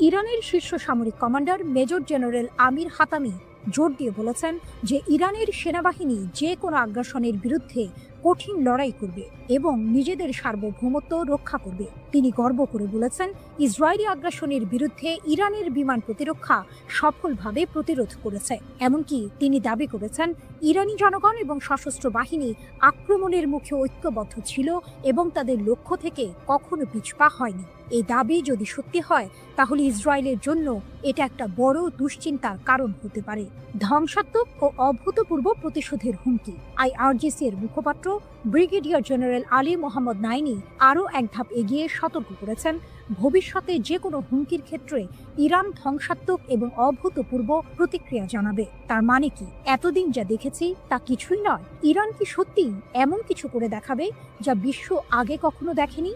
ইরানের শীর্ষ সামরিক কমান্ডার মেজর জেনারেল আমির হাতামি জোর দিয়ে বলেছেন যে ইরানের সেনাবাহিনী যে কোনো আগ্রাসনের বিরুদ্ধে কঠিন লড়াই করবে এবং নিজেদের সার্বভৌমত্ব রক্ষা করবে। তিনি গর্ব করে বলেছেন, ইসরায়েলি আগ্রাসনের বিরুদ্ধে ইরানের বিমান প্রতিরক্ষা সফলভাবে প্রতিরোধ করেছে। এমনকি তিনি দাবি করেছেন, ইরানি জনগণ এবং সশস্ত্র বাহিনী আক্রমণের মুখে ঐক্যবদ্ধ ছিল এবং তাদের লক্ষ্য থেকে কখনো পিছপা হয়নি। এই দাবি যদি সত্যি হয়, তাহলে ইসরায়েলের জন্য এটা একটা বড় দুশ্চিন্তার কারণ হতে পারে। ধ্বংসাত্মক ও অভূতপূর্ব প্রতিশোধের হুমকি। আইআরজিসি এর মুখপাত্র ব্রিগেডিয়ার জেনারেল আলী মোহাম্মদ নাইনি আরও এক ধাপ এগিয়ে সতর্ক করেছেন, ভবিষ্যতে যে কোনো হুমকির ক্ষেত্রে ইরান ধ্বংসাত্মক এবং অভূতপূর্ব প্রতিক্রিয়া জানাবে। তার মানে কি? এতদিন যা দেখেছি তা কিছুই নয়। ইরান কি সত্যিই এমন কিছু করে দেখাবে যা বিশ্ব আগে কখনো দেখেনি?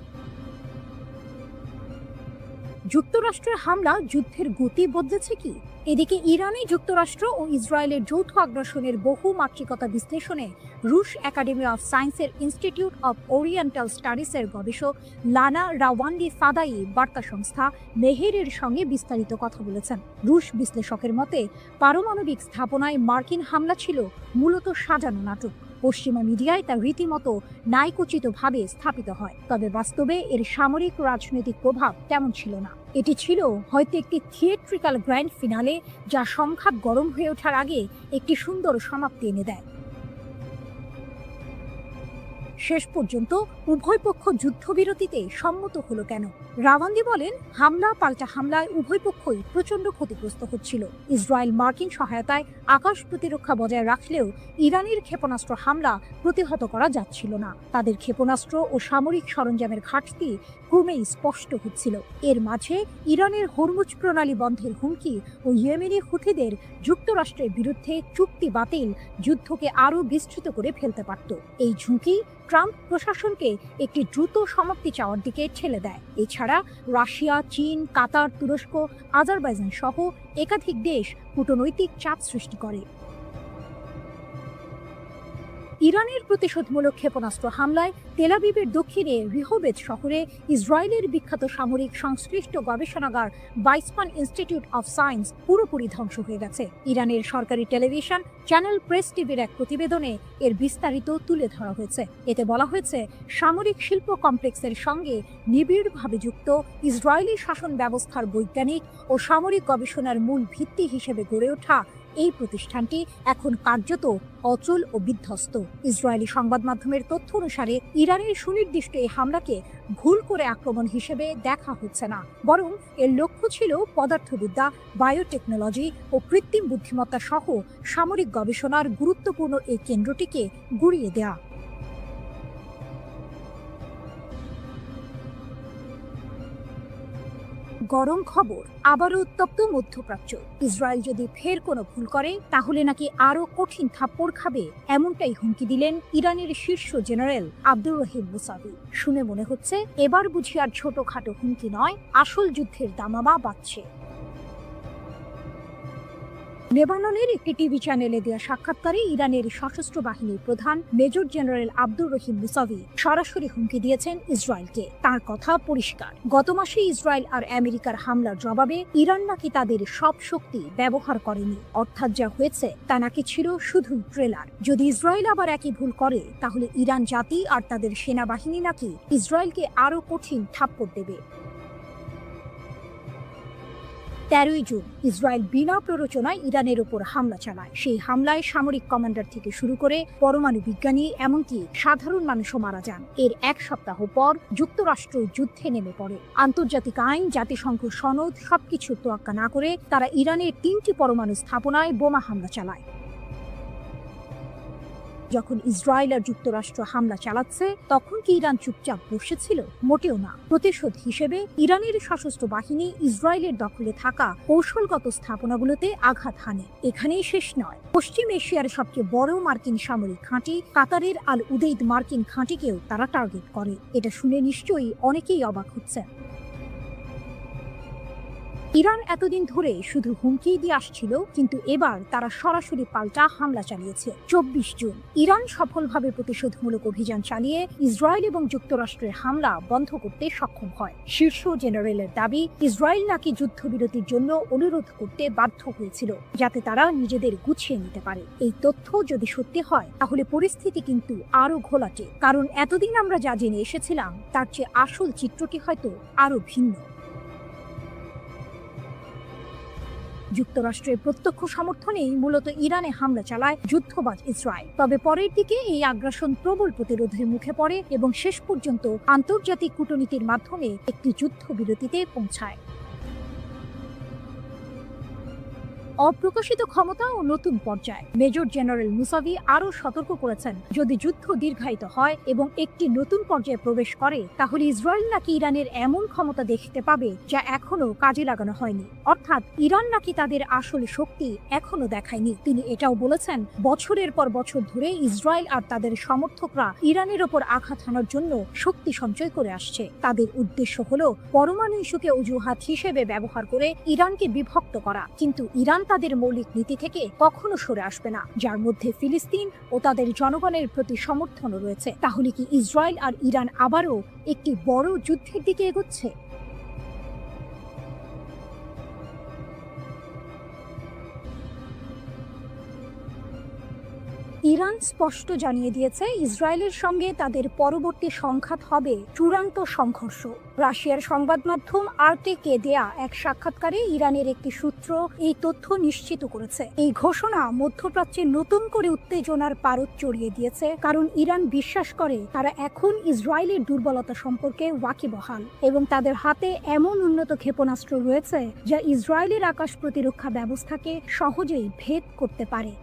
যুক্তরাষ্ট্রের হামলা যুদ্ধের গতি বদলেছে কি? এদিকে ইরানে যুক্তরাষ্ট্র ও ইসরায়েলের যৌথ আগ্রাসনের বহু মাত্রিকতা বিশ্লেষণে রুশ একাডেমি অফ সায়েন্সের ইনস্টিটিউট অফ ওরিয়েন্টাল স্টাডিজের গবেষক লানা রাওয়ান্ডি ফাদাই বার্তা সংস্থা মেহেরের সঙ্গে বিস্তারিত কথা বলেছেন। রুশ বিশ্লেষকের মতে পারমাণবিক স্থাপনায় মার্কিন হামলা ছিল মূলত সাজানো নাটক। পশ্চিমা মিডিয়ায় তা রীতিমতো ন্যায়কোচিতভাবে স্থাপিত হয়, তবে বাস্তবে এর সামরিক রাজনৈতিক প্রভাব তেমন ছিল না। এটি ছিল হয়তো একটি থিয়েট্রিক্যাল গ্র্যান্ড ফিনালে, যা সংঘাত গরম হয়ে ওঠার আগে একটি সুন্দর সমাপ্তি এনে দেয়। শেষ পর্যন্ত উভয় পক্ষ যুদ্ধবিরতিতে সম্মত হলো কেন? রাওয়ান্দি বলেন, হামলা পাল্টা হামলায় উভয় পক্ষই প্রচণ্ড ক্ষতিগ্রস্ত হচ্ছিল। ইসরায়েল মার্কিন সহায়তায় আকাশ প্রতিরক্ষা বজায় রাখলেও ইরানের ক্ষেপণাস্ত্র হামলা প্রতিহত করা যাচ্ছিল না। তাদের ক্ষেপণাস্ত্র ও সামরিক সরঞ্জামের ঘাটতি ক্রমেই স্পষ্ট হচ্ছিল। এর মাঝে ইরানের হরমুজ প্রণালী বন্ধের হুমকি ও ইয়েমেনি হুথিদের যুক্তরাষ্ট্রের বিরুদ্ধে চুক্তি বাতিল যুদ্ধকে আরও বিস্তৃত করে ফেলতে পারত। এই ঝুঁকি ট্রাম্প প্রশাসনকে একটি দ্রুত সমাপ্তি চাওয়ার দিকে ঠেলে দেয়। এছাড়া রাশিয়া, চীন, কাতার, তুরস্ক, আজারবাইজান সহ একাধিক দেশ কূটনৈতিক চাপ সৃষ্টি করে। ইরানের প্রতিশোধমূলক ক্ষেপণাস্ত্র হামলায় তেল আবিবের দক্ষিণে রিহোবেত শহরে ইসরায়েলের বিখ্যাত সামরিক সংশ্লিষ্ট গবেষণাগার বাইসমান ইনস্টিটিউট অফ সায়েন্স পুরোপুরি ধ্বংস হয়ে গেছে। ইরানের সরকারি টেলিভিশন চ্যানেল প্রেস টিভির এক প্রতিবেদনে এর বিস্তারিত তুলে ধরা হয়েছে। এতে বলা হয়েছে, সামরিক শিল্প কমপ্লেক্সের সঙ্গে নিবিড়ভাবে যুক্ত ইসরায়েলি শাসন ব্যবস্থার বৈজ্ঞানিক ও সামরিক গবেষণার মূল ভিত্তি হিসেবে গড়ে ওঠা এই প্রতিষ্ঠানটি এখন কার্যত অচল ও বিধ্বস্ত। ইসরায়েলি সংবাদ মাধ্যমের তথ্য অনুসারে ইরানের সুনির্দিষ্ট এই হামলাকে ভুল করে আক্রমণ হিসেবে দেখা হচ্ছে না, বরং এর লক্ষ্য ছিল পদার্থবিদ্যা, বায়োটেকনোলজি ও কৃত্রিম বুদ্ধিমত্তা সহ সামরিক গবেষণার গুরুত্বপূর্ণ এই কেন্দ্রটিকে গুঁড়িয়ে দেয়া। গরম খবর, আবারও উত্তপ্ত মধ্যপ্রাচ্য। ইসরায়েল যদি ফের কোনো ভুল করে তাহলে নাকি আরও কঠিন থাপ্পড় খাবে, এমনটাই হুমকি দিলেন ইরানের শীর্ষ জেনারেল আব্দুর রহিম মুসাভি। শুনে মনে হচ্ছে এবার বুঝি আর ছোটখাটো হুমকি নয়, আসল যুদ্ধের দামামা বাজছে। লেবাননের একটি টিভি চ্যানেলে দেওয়া সাক্ষাৎকারে ইরানের সশস্ত্র বাহিনীর প্রধান major general Abdur Rahim Musavi সরাসরি হুমকি দিয়েছেন ইসরায়েলকে। তার কথা পরিষ্কার, গত মাসে ইসরায়েল আর আমেরিকার হামলার জবাবে ইরান নাকি তাদের সব শক্তি ব্যবহার করেনি, অর্থাৎ যা হয়েছে তা নাকি ছিল শুধুই ট্রেলার। যদি ইসরায়েল আবার একই ভুল করে তাহলে ইরান জাতি আর তাদের সেনাবাহিনী নাকি ইসরায়েলকে আরও কঠিন থাপ্পড় দেবে। 13ই জুন ইসরায়েল বিনা প্ররোচনায় ইরানের ওপর হামলা চালায়। সেই হামলায় সামরিক কমান্ডার থেকে শুরু করে পরমাণু বিজ্ঞানী, এমনকি সাধারণ মানুষও মারা যান। এর এক সপ্তাহ পর যুক্তরাষ্ট্র যুদ্ধে নেমে পড়ে। আন্তর্জাতিক আইন, জাতিসংঘ সনদ সবকিছু তোয়াক্কা না করে তারা ইরানের 3টি পরমাণু স্থাপনায় বোমা হামলা চালায়। যখন ইসরায়েল আর যুক্তরাষ্ট্র হামলা চালাচ্ছে তখন কি ইরান চুপচাপ বসেছিল? মোটেও না। প্রতিশোধ হিসেবে ইরানের সশস্ত্র বাহিনী ইসরায়েলের দখলে থাকা কৌশলগত স্থাপনাগুলোতে আঘাত হানে। এখানেই শেষ নয়, পশ্চিম এশিয়ার সবচেয়ে বড় মার্কিন সামরিক ঘাঁটি কাতারের আল উদেইদ মার্কিন ঘাঁটিকেও তারা টার্গেট করে। এটা শুনে নিশ্চয়ই অনেকেই অবাক হচ্ছে। ইরান এতদিন ধরে শুধু হুমকি দিয়ে আসছিল, কিন্তু এবার তারা সরাসরি পাল্টা হামলা চালিয়েছে। 24 জুন ইরান সফলভাবে প্রতিশোধমূলক অভিযান চালিয়ে ইসরায়েল এবং যুক্তরাষ্ট্রের হামলা বন্ধ করতে সক্ষম হয়। শীর্ষ জেনারেলের দাবি, ইসরায়েল নাকি যুদ্ধবিরতির জন্য অনুরোধ করতে বাধ্য হয়েছিল যাতে তারা নিজেদের গুছিয়ে নিতে পারে। এই তথ্য যদি সত্যি হয় তাহলে পরিস্থিতি কিন্তু আরো ঘোলাটে, কারণ এতদিন আমরা যা জেনে এসেছিলাম তার চেয়ে আসল চিত্রটি হয়তো আরো ভিন্ন। যুক্তরাষ্ট্রের প্রত্যক্ষ সমর্থনেই মূলত ইরানে হামলা চালায় যুদ্ধবাজ ইসরায়েল। তবে পরের দিকে এই আগ্রাসন প্রবল প্রতিরোধের মুখে পড়ে এবং শেষ পর্যন্ত আন্তর্জাতিক কূটনীতির মাধ্যমে একটি যুদ্ধবিরতিতে পৌঁছায়। অপ্রকাশিত ক্ষমতা ও নতুন পর্যায়। মেজর জেনারেল মুসাভি আরও সতর্ক করেছেন, যদি যুদ্ধ দীর্ঘায়িত হয় এবং একটি নতুন পর্যায়ে প্রবেশ করে, তাহলে ইসরায়েল নাকি ইরানের এমন ক্ষমতা দেখতে পাবে যা এখনো কাজে লাগানো হয়নি। অর্থাৎ ইরান নাকি তাদের আসল শক্তি এখনো দেখায়নি। তিনি এটাও বলেছেন, বছরের পর বছর ধরে ইসরায়েল আর তাদের সমর্থকরা ইরানের ওপর আঘাত হানার জন্য শক্তি সঞ্চয় করে আসছে। তাদের উদ্দেশ্য হলো পরমাণু ইস্যুকে অজুহাত হিসেবে ব্যবহার করে ইরানকে বিভক্ত করা। কিন্তু ইরান তাদের মৌলিক নীতি থেকে কখনো সরে আসবে না, যার মধ্যে ফিলিস্তিন ও তাদের জনগণের প্রতি সমর্থনও রয়েছে। তাহলে কি ইসরায়েল আর ইরান আবারও একটি বড় যুদ্ধের দিকে এগোচ্ছে? ইরান স্পষ্ট জানিয়ে দিয়েছে, ইসরায়েলের সঙ্গে তাদের পরবর্তী সংঘাত হবে চূড়ান্ত সংঘর্ষ। রাশিয়ার সংবাদ মাধ্যম আরটিকে দেয়া এক সাক্ষাৎকারে ইরানের একটি সূত্র এই তথ্য নিশ্চিত করেছে। এই ঘোষণা মধ্যপ্রাচ্যে নতুন করে উত্তেজনার পারদ চড়িয়ে দিয়েছে, কারণ ইরান বিশ্বাস করে তারা এখন ইসরায়েলের দুর্বলতা সম্পর্কে ওয়াকিবহাল এবং তাদের হাতে এমন উন্নত ক্ষেপণাস্ত্র রয়েছে যা ইসরায়েলের আকাশ প্রতিরক্ষা ব্যবস্থাকে সহজেই ভেদ করতে পারে।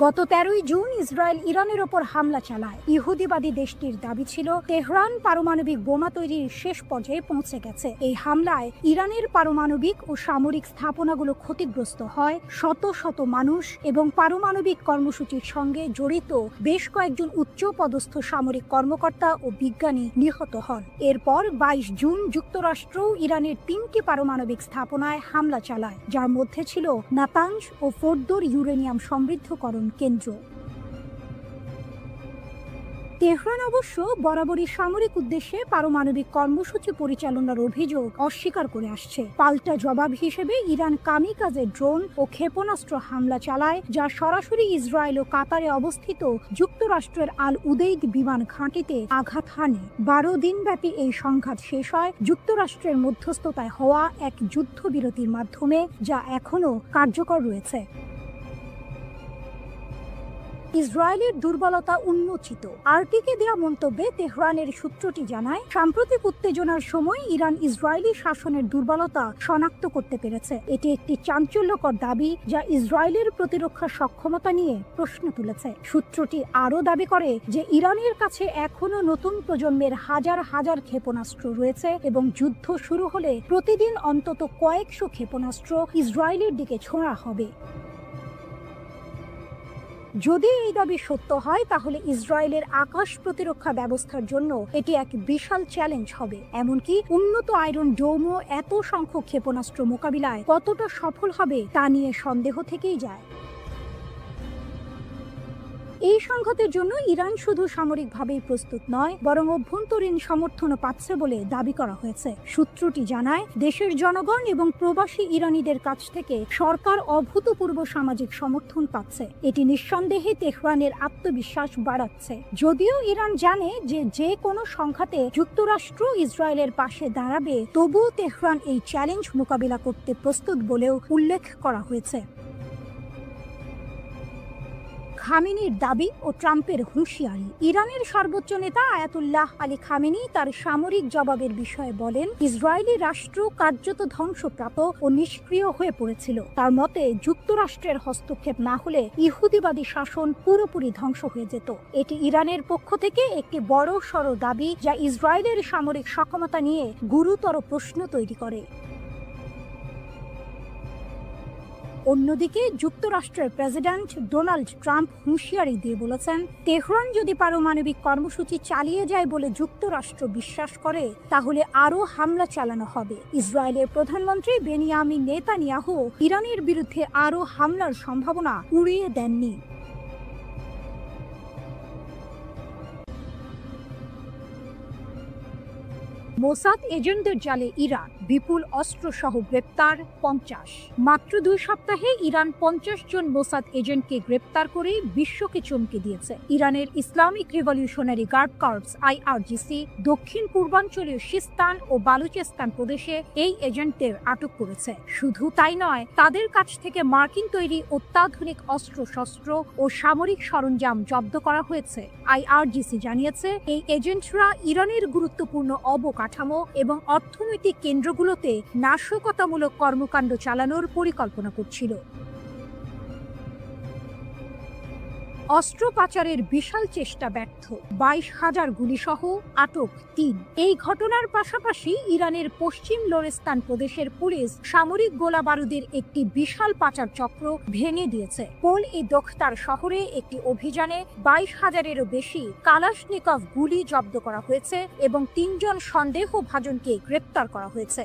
গত 13ই জুন ইসরায়েল ইরানের ওপর হামলা চালায়। ইহুদিবাদী দেশটির দাবি ছিল তেহরান পারমাণবিক বোমা তৈরির শেষ পর্যায়ে পৌঁছে গেছে। এই হামলায় ইরানের পারমাণবিক ও সামরিক স্থাপনাগুলো ক্ষতিগ্রস্ত হয়, শত শত মানুষ এবং পারমাণবিক কর্মসূচির সঙ্গে জড়িত বেশ কয়েকজন উচ্চ পদস্থ সামরিক কর্মকর্তা ও বিজ্ঞানী নিহত হন। এরপর 22 জুন যুক্তরাষ্ট্র ইরানের 3টি পারমাণবিক স্থাপনায় হামলা চালায়, যার মধ্যে ছিল নাতানজ ও ফোর্দোর ইউরেনিয়াম সমৃদ্ধকরণ কেন্দ্র। তেহরান অবশ্য বরাবরই সামরিক উদ্দেশ্যে পারমাণবিক কর্মসূচি পরিচালনার অভিযোগ অস্বীকার করে আসছে। পাল্টা জবাব হিসেবে ইরান কামিকাজে ড্রোন ও ক্ষেপণাস্ত্র হামলা চালায়, যা সরাসরি ইসরায়েল ও কাতারে অবস্থিত যুক্তরাষ্ট্রের আল উদেইদ বিমান ঘাঁটিতে আঘাত হানে। 12 দিনব্যাপী এই সংঘাত শেষ হয় যুক্তরাষ্ট্রের মধ্যস্থতায় হওয়া এক যুদ্ধবিরতির মাধ্যমে, যা এখনো কার্যকর রয়েছে। ইসরায়েলের দুর্বলতা উন্মোচিত। আরটিকে দেওয়া মন্তব্যে তেহরানের সূত্রটি জানায়, সাম্প্রতিক উত্তেজনার সময় ইরান ইসরায়েলি শাসনের দুর্বলতা শনাক্ত করতে পেরেছে। এটি একটি চাঞ্চল্যকর দাবি যা ইসরায়েলের প্রতিরক্ষা সক্ষমতা নিয়ে প্রশ্ন তুলেছে। সূত্রটি আরও দাবি করে যে ইরানের কাছে এখনো নতুন প্রজন্মের হাজার হাজার ক্ষেপণাস্ত্র রয়েছে এবং যুদ্ধ শুরু হলে প্রতিদিন অন্তত কয়েকশো ক্ষেপণাস্ত্র ইসরায়েলের দিকে ছোঁড়া হবে। যদি এই দাবি সত্য হয়, তাহলে ইসরায়েলের আকাশ প্রতিরক্ষা ব্যবস্থার জন্য এটি এক বিশাল চ্যালেঞ্জ হবে। এমনকি উন্নত আয়রন ডোমও এত সংখ্যক ক্ষেপণাস্ত্র মোকাবিলায় কতটা সফল হবে তা নিয়ে সন্দেহ থেকেই যায়। এই সংঘাতের জন্য ইরান শুধু সামরিকভাবেই প্রস্তুত নয়, বরং অভ্যন্তরীণ সমর্থনও পাচ্ছে বলে দাবি করা হয়েছে। সূত্রটি জানায়, দেশের জনগণ এবং প্রবাসী ইরানিদের কাছ থেকে সরকার অভূতপূর্ব সামাজিক সমর্থন পাচ্ছে। এটি নিঃসন্দেহে তেহরানের আত্মবিশ্বাস বাড়াচ্ছে। যদিও ইরান জানে যে যে কোনো সংঘাতে যুক্তরাষ্ট্র ইসরায়েলের পাশে দাঁড়াবে, তবুও তেহরান এই চ্যালেঞ্জ মোকাবিলা করতে প্রস্তুত বলেও উল্লেখ করা হয়েছে। খামেনির দাবি ও ট্রাম্পের হুঁশিয়ারি। ইরানের সর্বোচ্চ নেতা আয়াতুল্লাহ আলী খামেনি তার সামরিক জবাবের বিষয়ে বলেন, ইসরায়েলি রাষ্ট্র কার্যত ধ্বংসপ্রাপ্ত ও নিষ্ক্রিয় হয়ে পড়েছিল। তার মতে, যুক্তরাষ্ট্রের হস্তক্ষেপ না হলে ইহুদিবাদী শাসন পুরোপুরি ধ্বংস হয়ে যেত। এটি ইরানের পক্ষ থেকে একটি বড় সড় দাবি যা ইসরায়েলের সামরিক সক্ষমতা নিয়ে গুরুতর প্রশ্ন তৈরি করে। অন্যদিকে যুক্তরাষ্ট্রের প্রেসিডেন্ট ডোনাল্ড ট্রাম্প হুঁশিয়ারি দিয়ে বলেছেন, তেহরান যদি পারমাণবিক কর্মসূচি চালিয়ে যায় বলে যুক্তরাষ্ট্র বিশ্বাস করে, তাহলে আরও হামলা চালানো হবে। ইসরায়েলের প্রধানমন্ত্রী বেনিয়ামিন নেতানিয়াহু ইরানের বিরুদ্ধে আরও হামলার সম্ভাবনা উড়িয়ে দেননি। মোসাদ এজেন্টদের জালে ইরান, বিপুল অস্ত্রসহ গ্রেপ্তার 50। মাত্র 2 সপ্তাহে ইরান 50 জন মোসাদ এজেন্টকে গ্রেপ্তার করে বিশ্বকে চমকে দিয়েছে। ইরানের Islamic Revolutionary Guard Corps IRGC দক্ষিণ পূর্বাঞ্চলীয় সিস্তান ও বালুচেস্তান প্রদেশে এই এজেন্টদের আটক করেছে। শুধু তাই নয়, তাদের কাছ থেকে মার্কিন তৈরি অত্যাধুনিক অস্ত্রশস্ত্র ও সামরিক সরঞ্জাম জব্দ করা হয়েছে। IRGC জানিয়েছে, এই এজেন্টরা ইরানের গুরুত্বপূর্ণ অবকাঠামো অবকাঠামো এবং অর্থনৈতিক কেন্দ্রগুলোতে নাশকতামূলক কর্মকাণ্ড চালানোর পরিকল্পনা করছিল। অস্ত্র পাচারের বিশাল চেষ্টা ব্যর্থ, 22,000 গুলিসহ আটক 3। এই ঘটনার পাশাপাশি ইরানের পশ্চিম লোরেস্তান প্রদেশের পুলিশ সামরিক গোলা বারুদের একটি বিশাল পাচার চক্র ভেঙে দিয়েছে। পোল-ই-দোখতার শহরে একটি অভিযানে 22,000-এরও বেশি কালাশনিকভ গুলি জব্দ করা হয়েছে এবং 3 জন সন্দেহভাজনকে গ্রেপ্তার করা হয়েছে।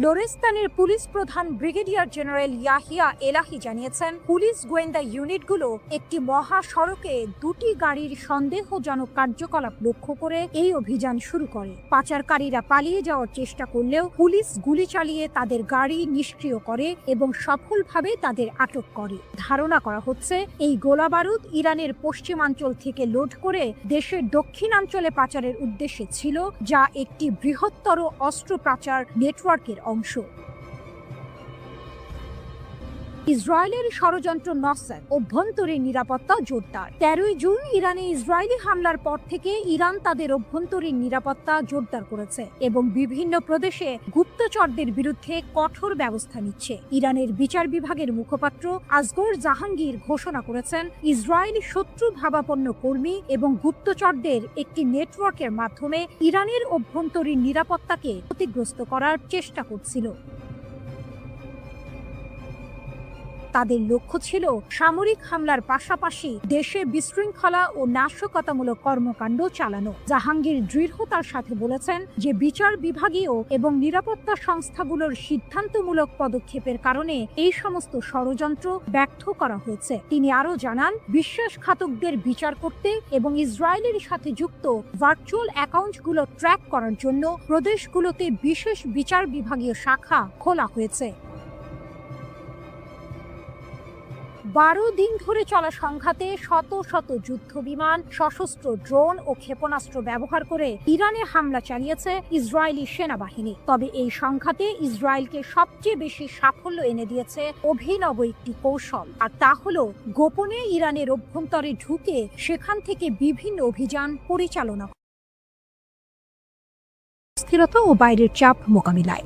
লোরেস্তানের পুলিশ প্রধান ব্রিগেডিয়ার জেনারেল ইয়াহিয়া এলাহি জানিয়েছেন, পুলিশ গোয়েন্দা ইউনিটগুলো একটি মহাসড়কে 2টি গাড়ির সন্দেহজনক কার্যকলাপ লক্ষ্য করে এই অভিযান শুরু করে। পাচারকারীরা পালিয়ে যাওয়ার চেষ্টা করলেও পুলিশ গুলি চালিয়ে তাদের গাড়ি নিষ্ক্রিয় করে এবং সফলভাবে তাদের আটক করে। ধারণা করা হচ্ছে এই গোলাবারুদ ইরানের পশ্চিমাঞ্চল থেকে লোড করে দেশের দক্ষিণাঞ্চলে পাচারের উদ্দেশ্যে ছিল, যা একটি বৃহত্তর অস্ত্র পাচার নেটওয়ার্কের অংশ। ইসরায়েলের ষড়যন্ত্র নসর, অভ্যন্তরীণ নিরাপত্তা জোরদার। 13 জুন ইরানে ইসরায়েলি হামলার পর থেকে ইরান তাদের অভ্যন্তরীণ নিরাপত্তা জোরদার করেছে এবং বিভিন্ন প্রদেশে গুপ্তচরদের বিরুদ্ধে কঠোর ব্যবস্থা নিচ্ছে। ইরানের বিচার বিভাগের মুখপাত্র আসগর জাহাঙ্গীর ঘোষণা করেছেন, ইসরায়েলি শত্রু ভাবাপন্ন কর্মী এবং গুপ্তচরদের একটি নেটওয়ার্কের মাধ্যমে ইরানের অভ্যন্তরীণ নিরাপত্তাকে ক্ষতিগ্রস্ত করার চেষ্টা করছিল। তাদের লক্ষ্য ছিল সামরিক হামলার পাশাপাশি দেশে বিশৃঙ্খলা ও নাশকতামূলক কর্মকাণ্ড চালানো। জাহাঙ্গীর দৃঢ়তার সাথে বলেছেন যে বিচার বিভাগীয় এবং নিরাপত্তা সংস্থাগুলোর সিদ্ধান্তমূলক পদক্ষেপের কারণে এই সমস্ত ষড়যন্ত্র ব্যর্থ করা হয়েছে। তিনি আরও জানান, বিশ্বাসঘাতকদের বিচার করতে এবং ইসরায়েলের সাথে যুক্ত ভার্চুয়াল অ্যাকাউন্টগুলো ট্র্যাক করার জন্য প্রদেশগুলোতে বিশেষ বিচার বিভাগীয় শাখা খোলা হয়েছে। 12 দিন ধরে চলা সংঘাতে শত শত যুদ্ধ বিমান, সশস্ত্র ড্রোন ও ক্ষেপণাস্ত্র ব্যবহার করে ইরানে হামলা চালিয়েছে ইসরায়েলি সেনাবাহিনী। তবে এই সংঘাতে ইসরায়েলকে সবচেয়ে বেশি সাফল্য এনে দিয়েছে অভিনব একটি কৌশল, আর তা হলো গোপনে ইরানের অভ্যন্তরে ঢুকে সেখান থেকে বিভিন্ন অভিযান পরিচালনা, স্থিরতা ও বাইরের চাপ মোকাবিলায়।